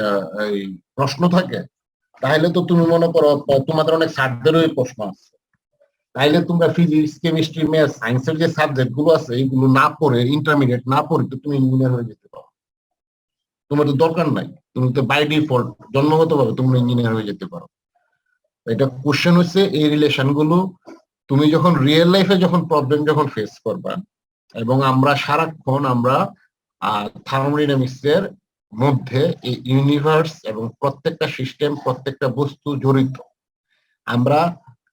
Speaker 2: এই প্রশ্ন থাকে তাহলে তো তুমি মনে করো তোমাদের অনেক স্যারদেরও প্রশ্ন আছে তাইলে তোমরা ফিজিক্স কেমিস্ট্রি ম্যাথ সায়েন্সের যে সাবজেক্ট গুলো আছে এইগুলো না পড়ে ইন্টারমিডিয়েট না পড়ে তো তুমি ইঞ্জিনিয়ার হয়ে যেতে পারো। তোমার তো দরকার নাই, তুমি তো বাই ডিফল্ট জন্মগতভাবে তুমি ইঞ্জিনিয়ার হয়ে যেতে পারো। এটা কোশ্চেন হচ্ছে এই রিলেশন গুলো তুমি যখন রিয়েল লাইফে যখন প্রবলেম যখন ফেস করবা, এবং আমরা সারাক্ষণ আমরা থার্মোডাইনামিক্স এর মধ্যে এই ইউনিভার্স এবং প্রত্যেকটা সিস্টেম প্রত্যেকটা বস্তু জড়িত। আমরা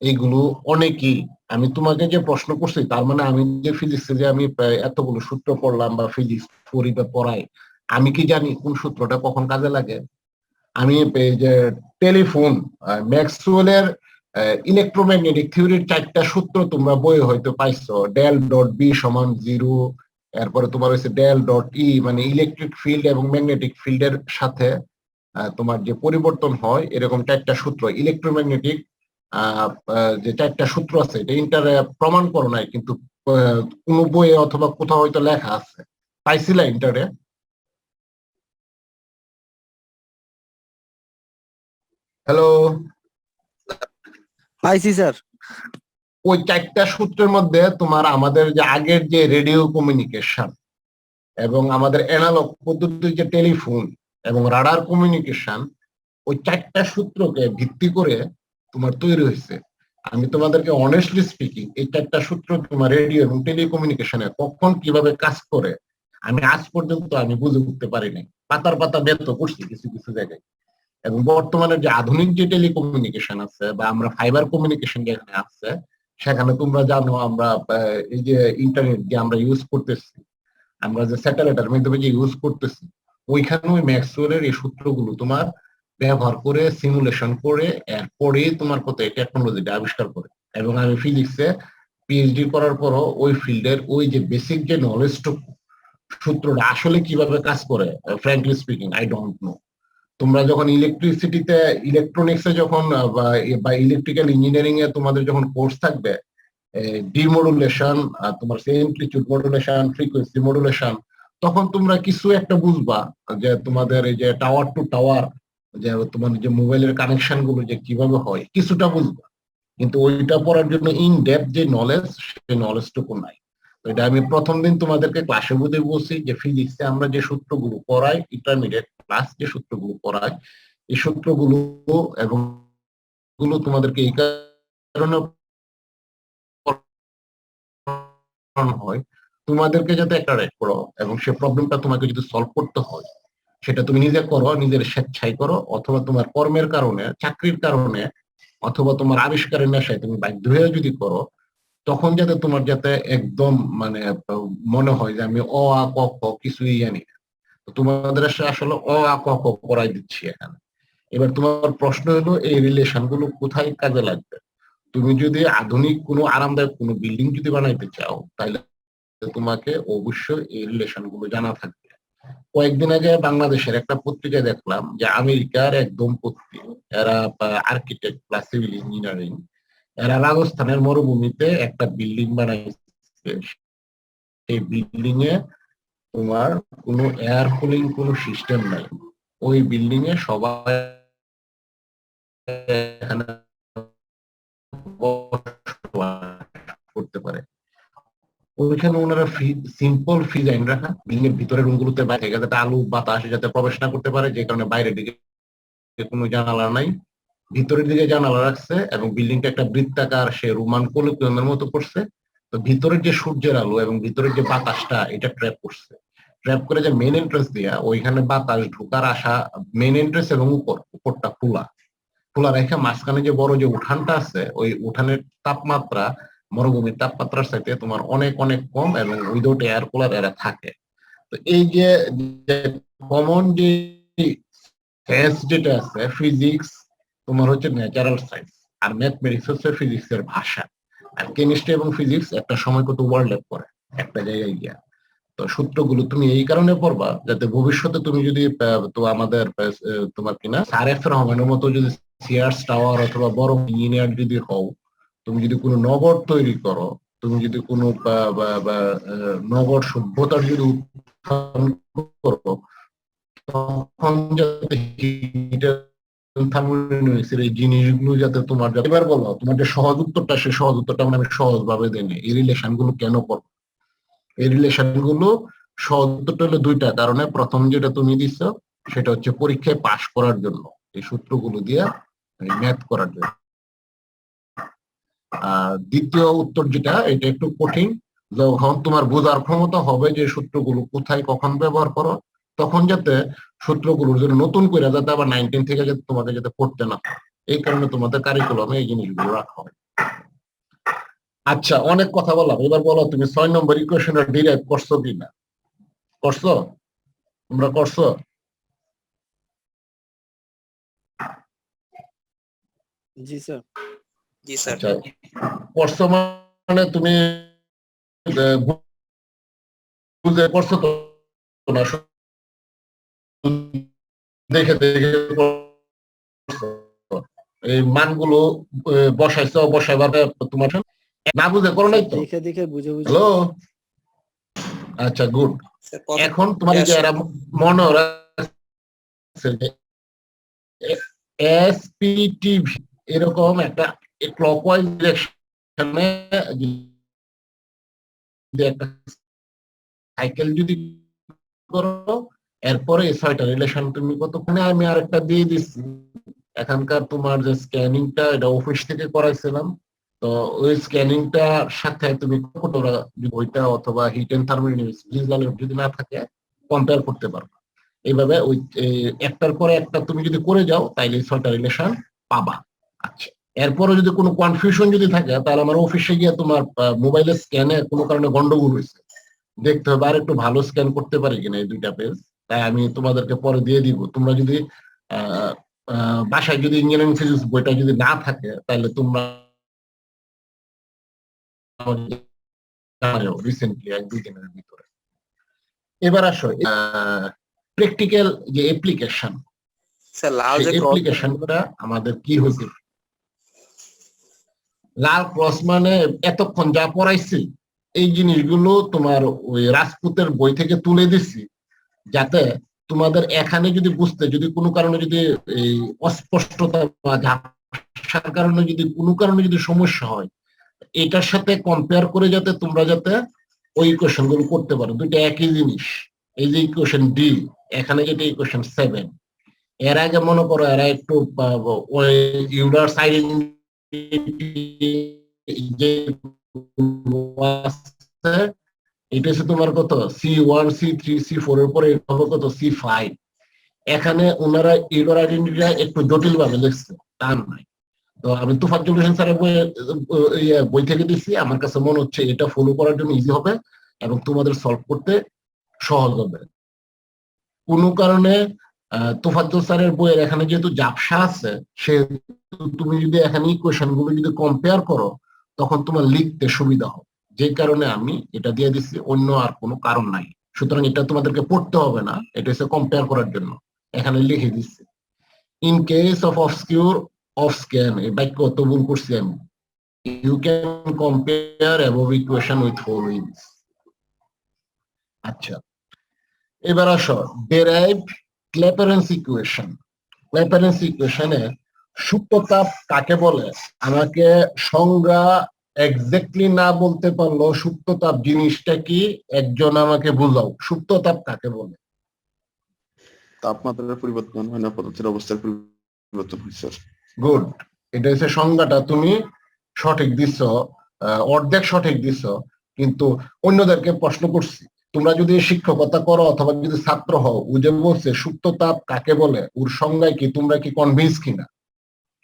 Speaker 2: এইগুলো অনেকেই, আমি তোমাকে যে প্রশ্ন করছি তার মানে আমি যে ফিজিক্সে যে আমি এতগুলো সূত্র পড়লাম বা ফিজিক্স পড়ি বা পড়াই, আমি কি জানি কোন সূত্রটা কখন কাজে লাগে? আমি যে টেলিফোন ম্যাক্সওয়েলের ইলেকট্রোম্যাগনেটিক থিওরির 4টা সূত্র তোমরা বইয়ে হয়তো পাইছো, ডেল ডট বি সমান 0, এরপরে তোমার হচ্ছে ডেল ডট ই মানে ইলেকট্রিক ফিল্ড এবং ম্যাগনেটিক ফিল্ডের সাথে তোমার যে পরিবর্তন হয় এরকম 4টা সূত্র ইলেকট্রোম্যাগনেটিক যে 4টা সূত্র আছে, এটা ইন্টারে প্রমাণ করো নাই কিন্তু কোন বইয়ে অথবা কোথাও হয়তো লেখা আছে, পাইছিলা ইন্টারে? হ্যালো,
Speaker 8: পাইছি স্যার।
Speaker 2: ওই 4টা সূত্রের মধ্যে তোমার আমাদের যে আগের যে রেডিও কমিউনিকেশন এবং আমাদের অ্যানালগ পদ্ধতির যে টেলিফোন এবং রাডার কমিউনিকেশন, ওই 4টা সূত্রকে ভিত্তি করে তোমার তৈরি হয়েছে। আমি তোমাদেরকে অনেস্টলি স্পিকিং এই 4টা সূত্র তোমার রেডিও এবং টেলিকমিউনিকেশনে কখন কিভাবে কাজ করে আমি আজ পর্যন্ত আমি বুঝে উঠতে পারি নাই। পাতার পাতা ব্যর্থ করছি কিছু কিছু জায়গায়। এবং বর্তমানে যে আধুনিক যে টেলিকমিউনিকেশন আছে বা আমরা ফাইবার কমিউনিকেশন যেখানে আছে, সেখানে তোমরা জানো আমরা এই যে ইন্টারনেট যে আমরা ইউজ করতেছি, আমরা যে স্যাটেলাইটের মাধ্যমে যে ইউজ করতেছি, ওইখানে ওই ম্যাক্সওয়েলের এই সূত্রগুলো তোমার ব্যবহার করে সিমুলেশন করে এরপরে তোমার কত এই টেকনোলজিটা আবিষ্কার করে। এবং আমি ফিজিক্সে পিএইচডি করার পরও ওই ফিল্ডের ওই যে বেসিক যে নলেজটুকু সূত্রটা আসলে কিভাবে কাজ করে, frankly speaking I don't know. তোমরা যখন ইলেকট্রিসিটিতে ইলেকট্রনিক্সে যখন বা ইলেকট্রিক্যাল ইঞ্জিনিয়ারিং এ তোমাদের যখন কোর্স থাকবে ডিমডুলেশন, তোমার এমপ্লিটিউড মডুলেশন, ফ্রিকোয়েন্সি মডুলেশন, তখন তোমরা কিছু একটা বুঝবা যে তোমাদের এই যে টাওয়ার টু টাওয়ার যে তোমার যে মোবাইলের কানেকশন গুলো যে কিভাবে হয় কিছুটা বুঝবা, কিন্তু ওইটা পড়ার জন্য ইন ডেপথ যে নলেজ সেই নলেজটুকু নাই। তো এটা আমি প্রথম দিন তোমাদেরকে ক্লাসে বুঝে বলছি যে ফিজিক্সে আমরা যে সূত্রগুলো পড়াই, ইন্টারমিডিয়েট ক্লাস যে সূত্রগুলো পড়াই, এই সূত্রগুলো এবং গুলো তোমাদেরকে এই কারণে হয় তোমাদেরকে যাতে একটা রাইট করো এবং সে প্রবলেমটা তোমাকে যদি সলভ করতে হয় সেটা তুমি নিজে করো, নিজের স্বেচ্ছায় করো, অথবা তোমার কর্মের কারণে, চাকরির কারণে, অথবা তোমার আবিষ্কারের নেশায় তুমি বাধ্য হয়ে যদি করো, তখন যাতে তোমার যাতে একদম মানে মনে হয় যে আমি অ আ ক খ কিছুই জানি না। তোমাদের আসলে অ আ ক খ করাই দিচ্ছি এখানে। এবার তোমার প্রশ্ন হলো এই রিলেশন গুলো কোথায় কাজে লাগবে? তুমি যদি আধুনিক কোনো আরামদায়ক কোনো বিল্ডিং যদি বানাইতে চাও তাহলে তোমাকে অবশ্যই এই রিলেশন গুলো জানা থাকবে। কয়েকদিন আগে বাংলাদেশের একটা পত্রিকায় দেখলাম যে আমেরিকার এক দম্পতি, এরা আর্কিটেক্ট প্লাস সিভিল ইঞ্জিনিয়ারিং, এরা রাজস্থানের মরুভূমিতে একটা বিল্ডিং বানাইছে। সেই বিল্ডিং এ তোমার কোনো এয়ার কুলিং কোনো সিস্টেম নাই। ওই বিল্ডিং এ সবাই এখানে করতে পারে। ওইখানে ওনারা সিম্পল ডিজাইন রাখা, বিল্ডিং এর ভিতরে রুম গুলোতে বাইরে যাতে আলো বাতাস যাতে প্রবেশ না করতে পারে, যে কারণে বাইরের দিকে কোনো জানালা নাই, ভিতরের দিকে জানালা রাখছে এবং বিল্ডিংটা একটা বৃত্তাকার সে রোমান কলোকিয়ামের মতো করছে। তো ভিতরের যে সূর্যের আলো এবং ভিতরের যে বাতাসটা এটা ট্র্যাপ করছে, ট্র্যাপ করে যে মেইন এন্ট্রেন্স দিয়া ওইখানে বাতাস ঢোকার আশা, মেইন এন্ট্রেন্স এবং উপরটা খোলা রেখে মাঝখানে যে বড় যে উঠানটা আছে ওই উঠানের তাপমাত্রা মরুভূমির তাপমাত্রার সাথে তোমার অনেক অনেক কম এবং উইদাউট এয়ার কুলার এরা থাকে। তো এই যে কমন যে সায়েন্স যেটা আছে ফিজিক্স তোমার হচ্ছে ন্যাচারাল সায়েন্স, আর ম্যাথমেটিক্স হচ্ছে ফিজিক্স এর ভাষা, আর কেমিস্ট্রি এবং ফিজিক্স একটা সময় কত ওভারল্যাপ করে একটা জায়গায় গিয়া। তো সূত্রগুলো তুমি এই কারণে পড়বা যাতে ভবিষ্যতে তুমি যদি তো আমাদের তোমার কিনা স্যার এফ রহমানের মতো যদি সিয়ার্স টাওয়ার অথবা বড় ইঞ্জিনিয়ার যদি হও, তুমি যদি কোনো নগর তৈরি করো, তুমি যদি কোনো নগর সভ্যতার যদি উত্থান করো, তখন যাতে থার্মোডাইনামিক্সের এই জিনিসগুলো যাতে তোমার এবার বলো তোমার যে সহজ উত্তরটা সেই সহজ উত্তরটা আমি সহজ ভাবে দেই। এই রিলেশন গুলো কেন করো? এই রিলেশন গুলো সহজ উত্তরটা হলো দুইটা কারণে। প্রথম যেটা তুমি দিচ্ছ সেটা হচ্ছে পরীক্ষায় পাশ করার জন্য, এই সূত্রগুলো দিয়ে ম্যাথ করার জন্য। আর দ্বিতীয় উত্তর যেটা, এটা একটু কঠিন। যখন তোমার বোঝার ক্ষমতা হবে যে সূত্রগুলো কোথায় কখন ব্যবহার করো, তখন যাতে সূত্রগুলোর জন্য নতুন করে যাতে আবার 19 থেকে যাতে তোমাকে যাতে পড়তে না হয়, এই কারণে তোমাদের কারিকুলামে এই জিনিসগুলো রাখা হয়। আচ্ছা, অনেক কথা বললাম, এবার বলো তুমি 6 নম্বর ইকুয়েশনের ডিরাইভ করছো কিনা? করছো? তোমরা করছো?
Speaker 8: জি স্যার।
Speaker 1: জি স্যার।
Speaker 2: আচ্ছা, করছো মানে তুমি বুঝে করছো তো না? দেখে দেখে করছো। এই মানগুলো বসাইছো, বসাইবার তোমার না বুঝে করো নাই তো?
Speaker 8: দেখে দেখে বুঝে বুঝে।
Speaker 2: হ্যালো, আচ্ছা গুড। এখন তোমার যে এরা মনে রাখছে এসপিটিভি এরকম একটা ক্লকওয়াইজ ডিরেকশনে একটা সাইকেল যদি করো, এরপরে এই 6টা রিলেশন তুমি কতক্ষণে আমি আরেকটা দিয়ে দিচ্ছি। এখানকার তোমার যে স্ক্যানিংটা এটা অফিস থেকে করাইছিলাম, তো ওই স্ক্যানিংটার সাথে তুমি ওইটা অথবা হিট এন্ড থার্মোডাইনামিক্স যদি না থাকে কম্পেয়ার করতে পারবে। এইভাবে ওই একটার পরে একটা তুমি যদি করে যাও তাইলে 6টা রিলেশন পাবা। আচ্ছা, এরপরে যদি কোনো কনফিউশন যদি থাকে তাহলে আমার অফিসে গিয়ে তোমার মোবাইলের স্ক্যানে কোনো কারণে গন্ডগোল হয়েছে, দেখতে হবে আর একটু ভালো স্ক্যান করতে পারি কিনা এই দুইটা পেজ। তাই আমি তোমাদেরকে পরে দিয়ে দিব। তোমরা যদি বাসায় যদি ইঞ্জিনিয়ারিং ফিজিক্স বইটা যদি না থাকে তাহলে তোমরা রিসেন্টলি 1-2 দিনের ভিতরে। এবার আসো প্র্যাকটিক্যাল যে অ্যাপ্লিকেশন,
Speaker 1: স্যার লাল যে
Speaker 2: অ্যাপ্লিকেশনটা আমাদের কি হয়েছে? লাল ক্রস মানে এতক্ষণ যা পড়াইছি এই জিনিসগুলো তোমার ওই রাজপুতের বই থেকে তুলে দিচ্ছি, যাতে তোমাদের এখানে যদি বুঝতে যদি কোনো কারণে যদি এই অস্পষ্টতা বা ঝাপসার কারণে যদি কোনো কারণে যদি সমস্যা হয়, এটার সাথে কম্পেয়ার করে যাতে তোমরা যাতে ওই ইকুয়েশন গুলো করতে পারো। দুইটা একই জিনিস। এই যে ইকুয়েশন ডি, এখানে যেটা ইকুয়েশন 7, এর আগে মনে করো এরা একটু ওই ইউলার সাইড যে এটা হচ্ছে তোমার কত C1 C3 C4 এর পরে হবে কত C5। এখানে ওনারা ইউলার আইডেন্টিটিটা একটু জটিল ভাবে লিখছে, তা নয়। তো আমি তোফাজ্জল হোসেন স্যারের বই থেকে দিচ্ছি, আমার কাছে মনে হচ্ছে এটা ফলো করার জন্য ইজি হবে এবং তোমাদের সলভ করতে সহজ হবে। কোনো কারণে তোফাজ্জল স্যারের বইয়ের এখানে যেহেতু ঝাপসা আছে, সে তুমি যদি এখানে ইকুয়েশন গুলো যদি কম্পেয়ার করো তখন তোমার লিখতে সুবিধা হবে, যে কারণে আমি এটা দিয়ে দিচ্ছি, অন্য আর কোনো কারণ নাই। সুতরাং এটা তোমাদেরকে পড়তে হবে না, এটা হচ্ছে কম্পেয়ার করার জন্য এখানে লিখে দিচ্ছি। In case of obscure of scan, এই বাক্য অত ভুল করছি আমি। You can compare above equation with followings. আচ্ছা, এবার আসো ডেরাইভ ক্ল্যাপারেন্স ইকুয়েশন। ক্ল্যাপারেন্স ইকুয়েশনে সুপ্ত তাপ কাকে বলে? আমাকে সংজ্ঞা এক্স্যাক্টলি না বলতে পারলো সুপ্ত তাপ জিনিসটা কি, একজন আমাকে বুঝাও। সুপ্ত তাপ কাকে বলে?
Speaker 9: তাপমাত্রার পরিবর্তন হয় না, পদার্থের অবস্থার পরিবর্তন হয় স্যার।
Speaker 2: গুড, এটা হচ্ছে সংজ্ঞাটা তুমি সঠিক দিচ্ছ, অর্ধেক সঠিক দিচ্ছ, কিন্তু অন্যদেরকে প্রশ্ন করছি। তোমরা যদি শিক্ষকতা করো অথবা যদি ছাত্র হও, ও যে বলছে সুপ্ত তাপ কাকে বলে, ওর সংজ্ঞায় কি তোমরা কি কনভিন্স কিনা?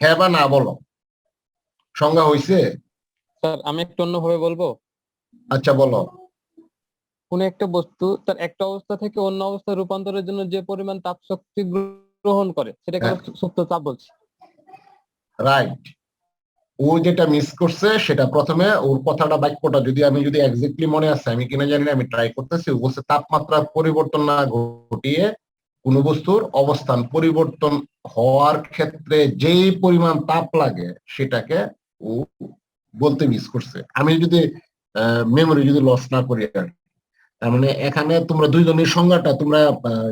Speaker 2: হ্যাঁ বা না বলো। সংজ্ঞা হইছে?
Speaker 3: স্যার আমি একটু অন্যভাবে বলবো।
Speaker 2: আচ্ছা বলো।
Speaker 3: কোন একটা বস্তু তার একটা অবস্থা থেকে অন্য অবস্থায় রূপান্তরের জন্য যে পরিমাণ তাপ শক্তি গ্রহণ করে সেটাকে সুপ্ত তাপ বলছি।
Speaker 2: রাইট। ও যেটা মিস করছে সেটা প্রথমে ওর কথাটা বাক্যটা যদি আমি যদি এক্স্যাক্টলি মনে আছে, আমি কিনা জানি না, আমি ট্রাই করতেছি। ও বলছে তাপমাত্রার পরিবর্তন না ঘটিয়ে কোন বস্তুর অবস্থান পরিবর্তন হওয়ার ক্ষেত্রে যেই পরিমাণ তাপ লাগে সেটাকে ও বলতে মিস করছে। আমি যদি মেমোরি যদি লস না করি আর, তার মানে এখানে তোমরা দুইজনের সংজ্ঞাটা তোমরা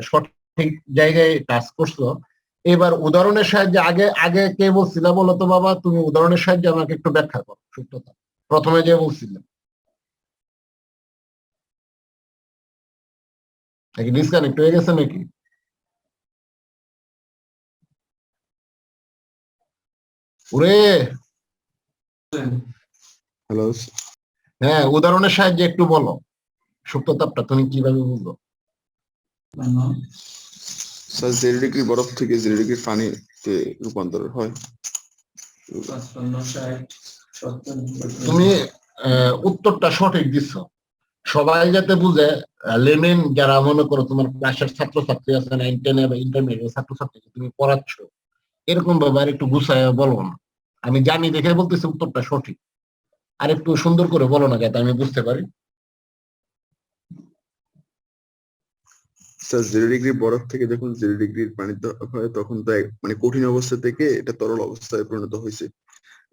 Speaker 2: সঠিক জায়গায় টাচ করছো, এবার উদাহরণের সাহায্যে আগে আগে কে বলছিল বলো তো বাবা, তুমি উদাহরণের সাহায্যে আমাকে একটু ব্যাখ্যা করো সূত্রটা প্রথমে যে বলছিলে নাকি ডিসকানেক্ট হয়ে গেছে নাকি? ওরে
Speaker 9: হ্যালো
Speaker 2: হ্যাঁ, উদাহরণের সাহায্যে একটু বলো সুপ্ততাপটা তুমি কিভাবে বুঝলো?
Speaker 9: স্যার 0 ডিগ্রি বরফ থেকে 0 ডিগ্রি পানিতে রূপান্তর হয়।
Speaker 2: তুমি উত্তরটা সঠিক দিচ্ছ, সবাই যাতে বুঝে। লেমেন যারা মনে করো তোমার ক্লাসের ছাত্রছাত্রী আছে, 9, 10 বা ইন্টারমিডিয়েট ছাত্রছাত্রীকে তুমি পড়াচ্ছ, এরকম ব্যাপার একটু গুছায় বলো না। আমি জানি দেখে বলতেছি উত্তরটা সঠিক, আর একটু সুন্দর করে বলো না যাতে আমি বুঝতে পারি।
Speaker 9: স্যার 0 ডিগ্রি বরফ থেকে যখন 0 ডিগ্রির পানিতে হয় তখন তো মানে কঠিন অবস্থা থেকে এটা তরল অবস্থায় পরিণত হয়েছে।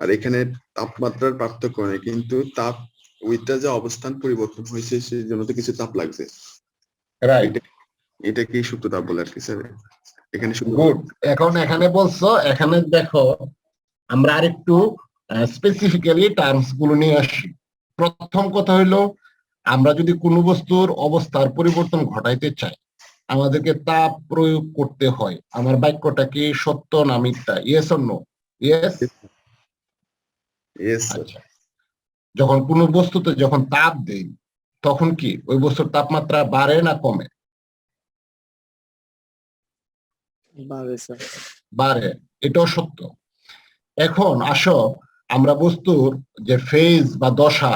Speaker 9: আর এখানে তাপমাত্রার পার্থক্য নেই, কিন্তু তাপ ওইটা যে অবস্থান পরিবর্তন হয়েছে সেই জন্য তো কিছু তাপ লাগছে।
Speaker 2: রাইট,
Speaker 9: এটা কি সূত্র তাপ বলে আর কি স্যার? এখানে
Speaker 2: গুড। এখন এখানে বলছো, এখানে দেখো আমরা আরেকটু স্পেসিফিক্যালি টার্মস গুলো নিয়ে আসি। প্রথম কথা হইলো, আমরা যদি কোনো বস্তুর অবস্থার পরিবর্তন ঘটাইতে চাই আমাদেরকে তাপ প্রয়োগ করতে হয়। আমার বাক্যটা কি সত্য না মিথ্যা? Yes or no? Yes.
Speaker 9: Yes sir.
Speaker 2: আচ্ছা, যখন কোনো বস্তুতে যখন তাপ দেই তখন কি ওই বস্তুর তাপমাত্রা বাড়ে না কমে?
Speaker 8: বাড়ে স্যার।
Speaker 2: বাড়ে, এটাও সত্য। এখন আসো, আমরা বস্তুর যে ফেজ বা দশা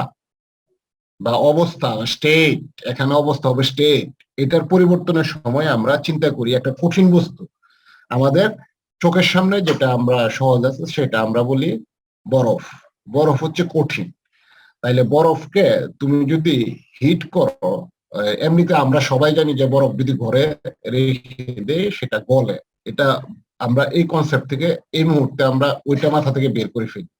Speaker 2: বা অবস্থা স্টেট, এখানে অবস্থা হবে স্টেট, এটার পরিবর্তনের সময় আমরা চিন্তা করি একটা কঠিন বস্তু আমাদের চোখের সামনে যেটা আমরা সহজ আছে সেটা আমরা বলি বরফ। বরফ হচ্ছে কঠিন। তাইলে বরফকে তুমি যদি হিট করো, এমনিতে আমরা সবাই জানি যে বরফ যদি ঘরে রেখে দেয় সেটা গলে। এটা আমরা এই কনসেপ্ট থেকে এই মুহূর্তে আমরা ওইটা মাথা থেকে বের করে ফেলি।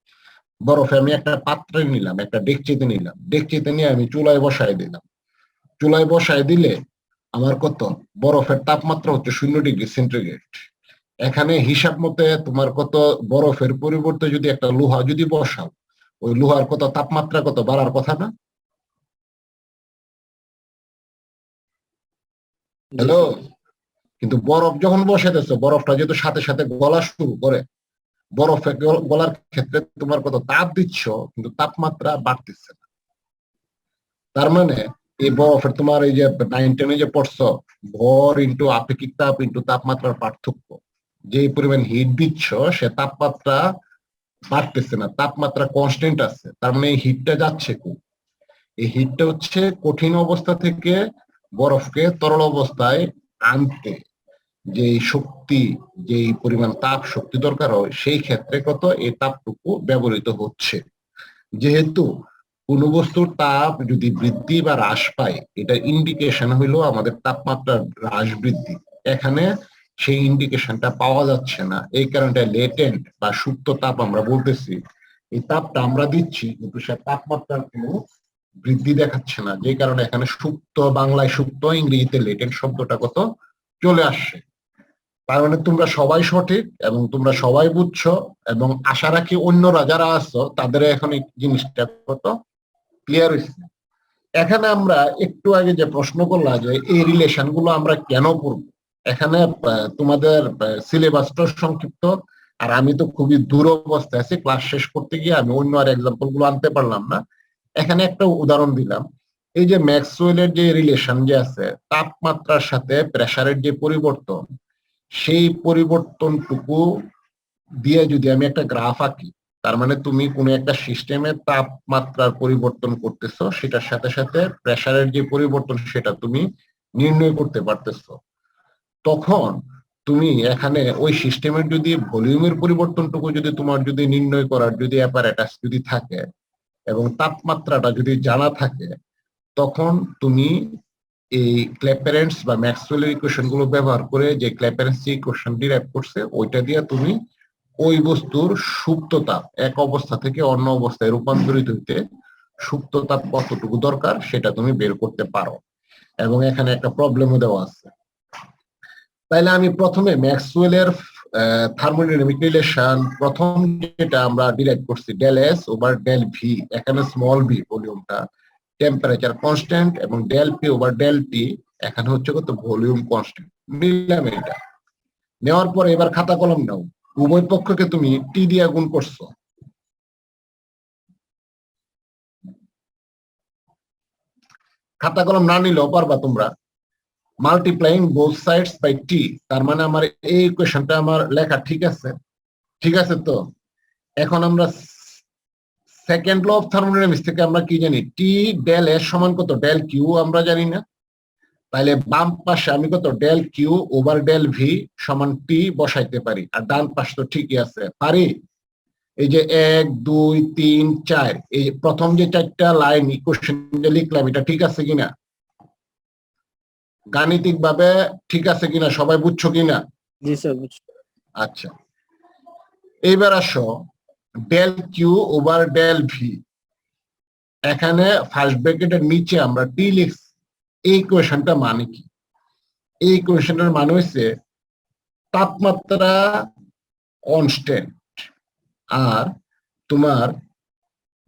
Speaker 2: বরফে আমি একটা পাত্রে নিলাম, একটা ডেকচিতে নিলাম, ডেকচিতে নিয়ে আমি চুলায় বসায় দিলাম। চুলায় বসায় দিলে আমার কত বরফের তাপমাত্রা হচ্ছে 0 ডিগ্রি সেন্টিগ্রেড। এখানে হিসাব মতে তোমার কত বরফের পরিবর্তে যদি একটা লোহা যদি বসাও, ওই লোহার কত তাপমাত্রা কত বাড়ার কথা না? হ্যালো, কিন্তু বরফ যখন বসাইতেছো বরফটা যেহেতু সাথে সাথে গলা শুরু করে, বরফে গলার ক্ষেত্রে তোমার কত তাপ দিচ্ছ কিন্তু তাপমাত্রা বাড়তেছে না। তার মানে এই বরফের তোমার এই যে 9, 10 যে পড়ছো, ভর ইন্টু আপেক্ষিক তাপ ইন্টু তাপমাত্রার পার্থক্য, যে পরিমাণ হিট দিচ্ছ সে তাপমাত্রা বাড়তেছে না, তাপমাত্রা কনস্ট্যান্ট আছে। তার মানে এই হিটটা যাচ্ছে কোন? এই হিটটা হচ্ছে কঠিন অবস্থা থেকে বরফকে তরল অবস্থায় আনতে যে শক্তি, যে পরিমাণ তাপ শক্তি দরকার হয় সেই ক্ষেত্রে কত এই তাপটুকু ব্যবহৃত হচ্ছে। যেহেতু কোন বস্তুর তাপ যদি বৃদ্ধি বা হ্রাস পায়, এটা ইন্ডিকেশন হইলো আমাদের তাপমাত্রার হ্রাস বৃদ্ধি। এখানে সেই ইন্ডিকেশনটা পাওয়া যাচ্ছে না, এই কারণে লেটেন্ট বা সুপ্ত তাপ আমরা বলতেছি। এই তাপটা আমরা দিচ্ছি কিন্তু সে তাপমাত্রার কোনো বৃদ্ধি দেখাচ্ছে না, যে কারণে এখানে সুপ্ত, বাংলায় সুপ্ত, ইংরেজিতে লেটেন্ট শব্দটা কত চলে আসছে। তার মানে তোমরা সবাই সঠিক এবং তোমরা সবাই বুঝছো, এবং আশা রাখি অন্যরা যারা আছো তাদের এখন এই জিনিসটা কত ক্লিয়ার হয়েছে। এখানে আমরা একটু আগে যে প্রশ্ন করলাম যে এই রিলেশন গুলো আমরা কেন পড়ব, এখানে তোমাদের সিলেবাসটা সংক্ষিপ্ত, আর আমি তো খুবই দূর অবস্থায় আছি, ক্লাস শেষ করতে গিয়ে আমি অন্য আর এক্সাম্পল গুলো আনতে পারলাম না। এখানে একটা উদাহরণ দিলাম, এই যে ম্যাক্সওয়েলের যে রিলেশন যে আছে তাপমাত্রার সাথে প্রেসারের যে পরিবর্তন, সেই পরিবর্তনটুকু দিয়ে যদি আমি একটা গ্রাফ আঁকি, তার মানে তুমি কোনো একটা সিস্টেমে তাপমাত্রার পরিবর্তন করতেছো, সেটার সাথে সাথে প্রেসারের যে পরিবর্তন সেটা তুমি নির্ণয় করতে পারতেছো। তখন তুমি এখানে ওই সিস্টেমের যদি ভলিউমের পরিবর্তনটুকু যদি তোমার যদি নির্ণয় করার যদি অ্যাপারেটাস যদি থাকে এবং তাপমাত্রাটা যদি জানা থাকে, তখন তুমি এই ক্ল্যাপারেন্টস বা ম্যাক্সওয়েলের ইকুয়েশন গুলো ব্যবহার করে যে ক্ল্যাপারেন্স যে ইকুয়েশন ডিরাইভ করছে ওইটা দিয়ে তুমি ওই বস্তুর সুপ্ত তাপ এক অবস্থা থেকে অন্য অবস্থায় রূপান্তরিত হইতে সুপ্ত তাপ কতটুকু দরকার সেটা তুমি বের করতে পারো। এবং এখানে একটা প্রবলেমও দেওয়া আছে। তাইলে আমি প্রথমে ম্যাক্সওয়েলের থার্মোডাইনামিক রিলেশন প্রথম যেটা আমরা ডিরাইভ করছি del S over del V, এখানে স্মল ভি ভলিউমটা, টেম্পারেচার কনস্ট্যান্ট, এবং del P over del T এখানে হচ্ছে কত ভলিউম কনস্ট্যান্ট। নিলাম এটা, নেওয়ার পরে এবার খাতা কলম নাও, উভয় পক্ষকে তুমি টি দিয়ে গুণ করছো। খাতা কলম না নিলেও পারবা তোমরা। Multiplying both sides by T, তার মানে আমার এই ইকুয়েশনটা আমার লেখা ঠিক আছে? ঠিক আছে তো? এখন আমরা সেকেন্ড ল অফ থার্মোডাইনামিক্স থেকে আমরা কি জানি? টি ডেল এস সমান কত? ডেল কিউ আমরা জানি না? তাহলে বাম পাশে আমি কত? Del Q over del V সমান টি বসাইতে পারি, আর ডান পাশ তো ঠিকই আছে। পারি? এই যে 1 2 3 4 এই প্রথম যে 4টা লাইন ইকুয়েশন যে লিখলাম, এটা ঠিক আছে কিনা? গাণিতিক ভাবে ঠিক আছে কিনা? সবাই বুঝছো কিনা?
Speaker 8: জি স্যার বুঝছি।
Speaker 2: আচ্ছা, এইবার আসো del Q over del V, এখানে ফার্স্ট ব্র্যাকেটের নিচে আমরা টি লিখছি। এই ইকুয়েশনটা মানে কি? এই ইকুয়েশনের মানে হচ্ছে তাপমাত্রা কনস্ট্যান্ট আর তোমার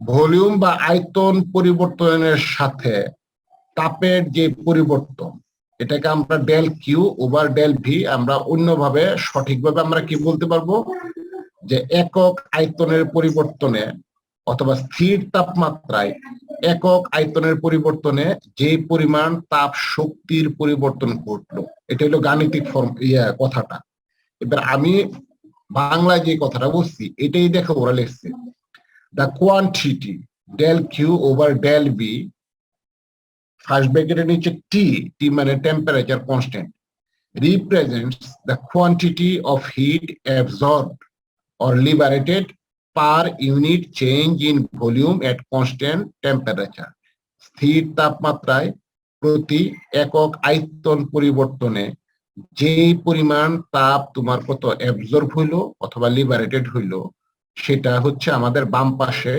Speaker 2: ভলিউম বা আয়তন পরিবর্তনের সাথে তাপের যে পরিবর্তন, এটাকে আমরা del Q over del V, আমরা অন্যভাবে সঠিকভাবে আমরা কি বলতে পারবো? যে একক আয়তনের পরিবর্তনে অথবা স্থির তাপমাত্রায় একক আয়তনের পরিবর্তনে যে পরিমাণ তাপ শক্তির পরিবর্তন ঘটলো, এটা হলো গাণিতিক ফর্ম কথাটা। এবার আমি বাংলায় যে কথাটা বলছি এটাই দেখো ওরা লিখছে, the quantity del Q over del B, first ব্র্যাকেটের নিচে টি, টি মানে temperature constant, represents the quantity of heat absorbed or liberated per unit change in volume at constant temperature. স্থির তাপমাত্রায় প্রতি একক আয়তন পরিবর্তনে যে পরিমাণ তাপ তোমার কত অ্যাবজর্ব হইলো অথবা লিবারেটেড হইলো, সেটা হচ্ছে আমাদের বাম পাশে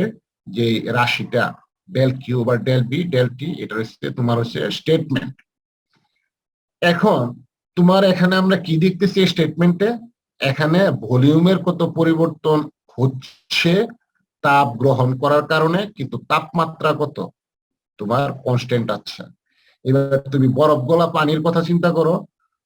Speaker 2: যে রাশিটা ডেল কিউ বা ডেল বি ডেল টি, এটা হচ্ছে তোমার হচ্ছে স্টেটমেন্ট। এখন তোমার এখানে আমরা কি দেখতেছি স্টেটমেন্টে? এখানে ভলিউমের কত পরিবর্তন হচ্ছে তাপ গ্রহণ করার কারণে, কিন্তু তাপমাত্রা কত তোমার কনস্ট্যান্ট। আচ্ছা, এবার তুমি বরফ গলা পানির কথা চিন্তা করো,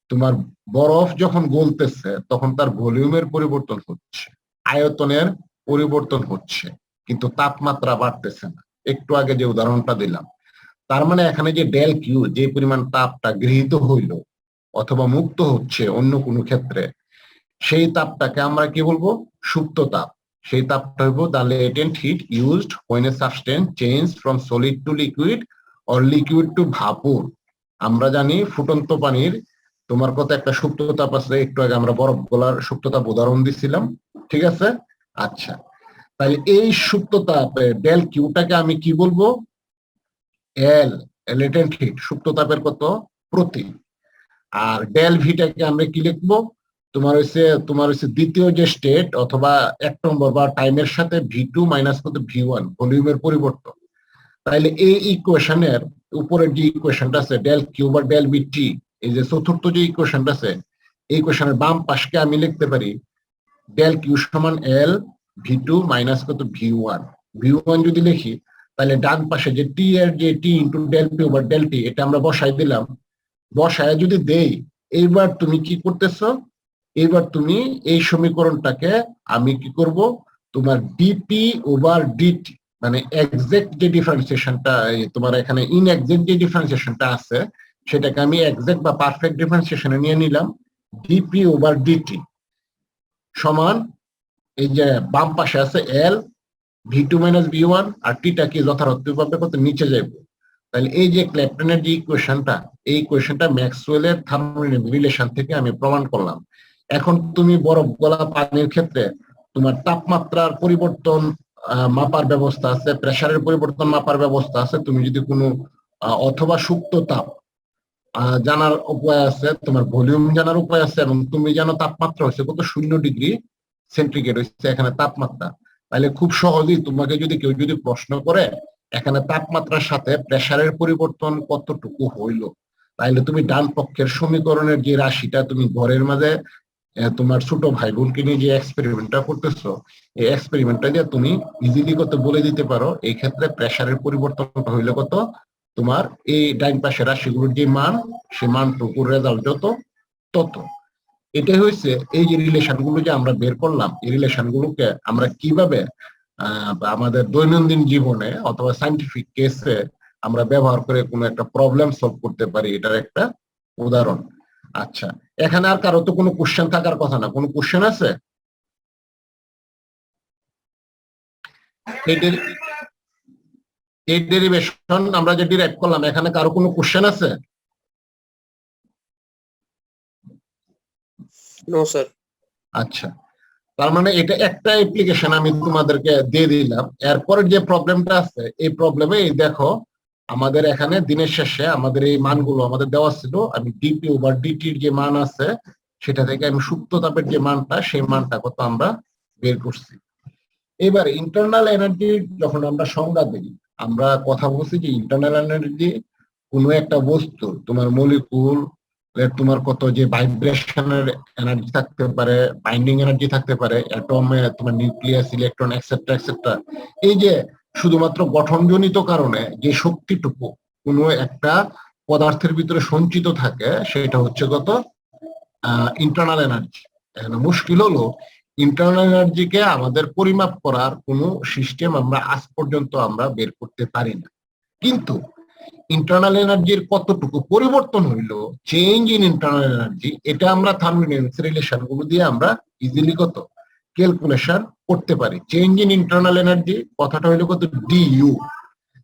Speaker 2: তোমার বরফ যখন গলতেছে তখন তার ভলিউমের পরিবর্তন হচ্ছে, আয়তনের পরিবর্তন হচ্ছে, কিন্তু তাপমাত্রা বাড়তেছে না। একটু আগে যে উদাহরণটা দিলাম, তার মানে এখানে যে ডেল কিউ, যে পরিমাণ তাপটা গৃহীত হইলো অথবা মুক্ত হচ্ছে অন্য কোনো ক্ষেত্রে, সেই তাপটাকে আমরা কি বলবো? সুপ্ত তাপ। সেই তাপটা হইব the latent heat used when a substance change from solid to liquid or liquid to vapour. আমরা জানি ফুটন্ত পানির তোমার কত একটা সুপ্ত তাপ আছে, একটু আগে আমরা বরফ গলার সুপ্ত তাপ উদাহরণ দিছিলাম, ঠিক আছে? আচ্ছা, তাহলে এই সুপ্ত তাপ ডেল কিউটাকে আমি কি বলবো? এল, লেটেন্ট হিট, সুপ্ত তাপের কত প্রতি। আর ডেল ভিটাকে আমরা কি লিখবো? তোমার হচ্ছে দ্বিতীয় যে স্টেট অথবা 1 নম্বর বা টাইমের সাথে ভি2 মাইনাস কত ভি1 ভলিউমের পরিবর্তন। তাইলে এই ইকুয়েশনের উপরের যে ইকুয়েশনটা আছে ডেল কিউ বা ডেল বি টি, এই যে চতুর্থ যে ইকুয়েশনটা আছে, এই ইকুয়েশনের বাম পাশকে আমি লিখতে পারি ডেল কিউ সমান এল ভি2 মাইনাস কত ভি1। ভি1 যদি লিখি তাহলে ডান পাশে যে টি এর যে T into del P over del T, এটা আমরা বসাই দিলাম। বসায় যদি দেই, এইবার তুমি কি করতেছো? এইবার তুমি এই সমীকরণটাকে আমি কি করব? তোমার ডিপি ওভার ডিটি, মানে এক্সাক্ট যে ডিফারেন্সিয়েশনটা তোমার এখানে ইনএক্সাক্ট যে ডিফারেন্সিয়েশনটা আছে, সেটাকে আমি এক্সাক্ট বা পারফেক্ট ডিফারেন্সিয়েশনে নিয়ে নিলাম। ডিপি ওভার ডিটি সমান এই যে বাম পাশে আছে এল ভি2 মাইনাস ভি1, আর টিটা কি যথার্থভাবে কত নিচে যাইব। তাহলে এই যে ক্ল্যাপটনের যে ইকুয়েশনটা, এই ইকুয়েশনটা ম্যাক্সওয়েলের থার্মোডাইনামিক রিলেশন থেকে আমি প্রমাণ করলাম। এখন তুমি বরফ গলা পানির ক্ষেত্রে তোমার তাপমাত্রার পরিবর্তন মাপার ব্যবস্থা আছে, প্রেসারের পরিবর্তন মাপার ব্যবস্থা আছে। তুমি যদি কোনো অথবা সুপ্ত তাপ জানার উপায় আছে, তোমার ভলিউম জানার উপায় আছে, এবং তুমি জানো তাপমাত্রা হচ্ছে কত 0 ডিগ্রি সেন্টিগ্রেড হচ্ছে এখানে তাপমাত্রা। তাহলে খুব সহজেই তোমাকে যদি কেউ যদি প্রশ্ন করে এখানে তাপমাত্রার সাথে প্রেসারের পরিবর্তন কতটুকু হইলো, তাহলে তুমি ডান পক্ষের সমীকরণের যে রাশিটা তুমি ঘরের মাঝে তোমার ছোট ভাই বোনকে নিয়ে যে এক্সপেরিমেন্টটা করতেছো, এই এক্সপেরিমেন্টটা দিয়ে তুমি ইজিলি কত বলে দিতে পারো এই ক্ষেত্রে প্রেসারের পরিবর্তনটা হইলে কত, তোমার এই ডাইন পাশের রাশিগুলোর যে মান, সে মানটুকুর রেজাল্ট যত তত। এটাই হয়েছে এই যে রিলেশন গুলো যে আমরা বের করলাম, এই রিলেশন গুলোকে আমরা কিভাবে আমাদের দৈনন্দিন জীবনে অথবা সাইন্টিফিক কেসে আমরা ব্যবহার করে কোনো একটা প্রবলেম সলভ করতে পারি, এটার একটা উদাহরণ। আচ্ছা, এখানে আর কারো তো কোনো কোশ্চেন থাকার কথা না, কোনো কোশ্চেন আছে? এই ডেরিভেশন আমরা যে ডিরাইভ করলাম, এখানে কারো কোনো কোশ্চেন আছে?
Speaker 1: No sir.
Speaker 2: আচ্ছা, তার মানে এটা একটা অ্যাপ্লিকেশন আমি তোমাদেরকে দিয়ে দিলাম। এরপরের যে প্রবলেমটা আছে, এই প্রবলেমে এই দেখো আমাদের এখানে দিনের শেষে আমাদের এই মানগুলো আমাদের দেওয়া ছিল, আমি ডিপি ওভার ডিটির যে মান আছে সেটা থেকে আমি সুপ্ত তাপের যে মানটা, সেই মানটা কত আমরা বের করছি। এবার ইন্টারনাল এনার্জি যখন আমরা সংজ্ঞা দিই, আমরা কথা বলছি যে ইন্টারনাল এনার্জি কোনো একটা বস্তু, তোমার মলিকুল, তোমার কত যে ভাইব্রেশনের এনার্জি থাকতে পারে, বাইন্ডিং এনার্জি থাকতে পারে, অ্যাটমে তোমার নিউক্লিয়াস, ইলেকট্রন এক্সেট্রা এক্সেট্রা, এই যে শুধুমাত্র গঠনজনিত কারণে যে শক্তিটুকু কোনো একটা পদার্থের ভিতরে সঞ্চিত থাকে, সেটা হচ্ছে কত ইন্টারনাল এনার্জি। এখানে মুশকিল হলো ইন্টারনাল এনার্জিকে আমাদের পরিমাপ করার কোনো সিস্টেম আমরা আজ পর্যন্ত আমরা বের করতে পারি না। কিন্তু ইন্টারনাল এনার্জির কতটুকু পরিবর্তন হইলো, চেঞ্জ ইন ইন্টারনাল এনার্জি, এটা আমরা থার্মোডাইনামিক্স রিলেশন গুলো দিয়ে আমরা ইজিলি কত ক্যালকুলেশন করতে পারি। চেঞ্জ ইন ইন্টারনাল এনার্জি কথাটা হইলো কত ডিইউ।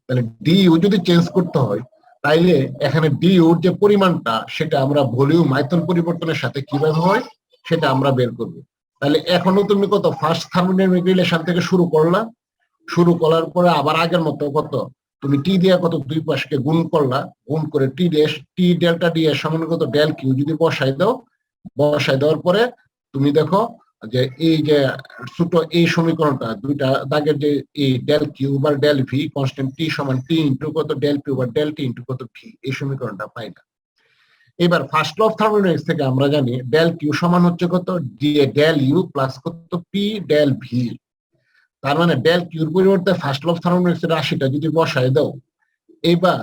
Speaker 2: তাহলে ডিইউ যদি চেঞ্জ করতে হয়, তাইলে এখানে ডিইউর যে পরিমাণটা সেটা আমরা ভলিউম আয়তন পরিবর্তনের সাথে কিভাবে হয় সেটা আমরা বের করব। তাহলে এখনো তুমি কত ফার্স্ট থার্মোডাইনামিক রিলেশন থেকে শুরু করলা, শুরু করার পরে আবার আগের মতো কত তুমি টি দিয়ে কত দুই পাশকে গুণ করলা, গুণ করে টি ডেল্টা ডি এর সমান কত ডেল কিউ যদি বসাই দাও, বসাই দেওয়ার পরে তুমি দেখো যে এই যে ছোট এই সমীকরণটা দুইটা দাগের যে এই ডেল কিউ বা ডেল ভি কনস্ট্যান্ট টি সমান টি ইন্টু কত ডেল কিউ বা ডেল টি ইন্টু কত ভি, এই সমীকরণটা পাই না। এবার ফার্স্ট ল অফ থার্মোডাইনামিক্স থেকে আমরা জানি ডেল কিউ সমান হচ্ছে কত ডেল ইউ প্লাস কত পি ডেল ভি। তার মানে ডেল কিউর পরিবর্তে ফার্স্ট ল অফ থার্মোডাইনামিক্স এর রাশিটা যদি বসায় দাও, এবার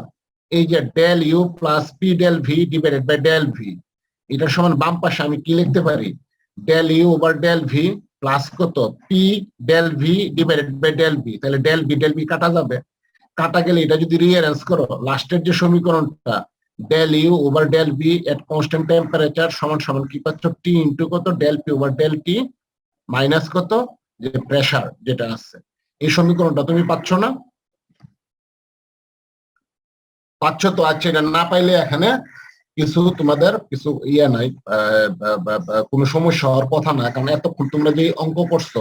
Speaker 2: এই যে del U plus P del V divided by del V, এটা সমান বাম পাশে আমি কি লিখতে পারি, del U over del V plus কত P del V divided by del V. তাহলে ডেল ভি কাটা যাবে, কাটা গেলে এটা যদি রিঅ্যারেঞ্জ করো, লাস্টের যে সমীকরণটা del U over del V at constant temperature সমান সমান কি পাচ্ছ টি ইন্টু কত del P over del T minus কত যে প্রেসার যেটা আছে, এই সমীকরণটা তুমি পাচ্ছ না? পাচ্ছ তো? আচ্ছা, এটা না পাইলে এখানে কিছু তোমাদের কিছু ইয়ে নাই, কোনো সমস্যা হওয়ার কথা না, কারণ এতক্ষণ তোমরা যে অঙ্ক করছো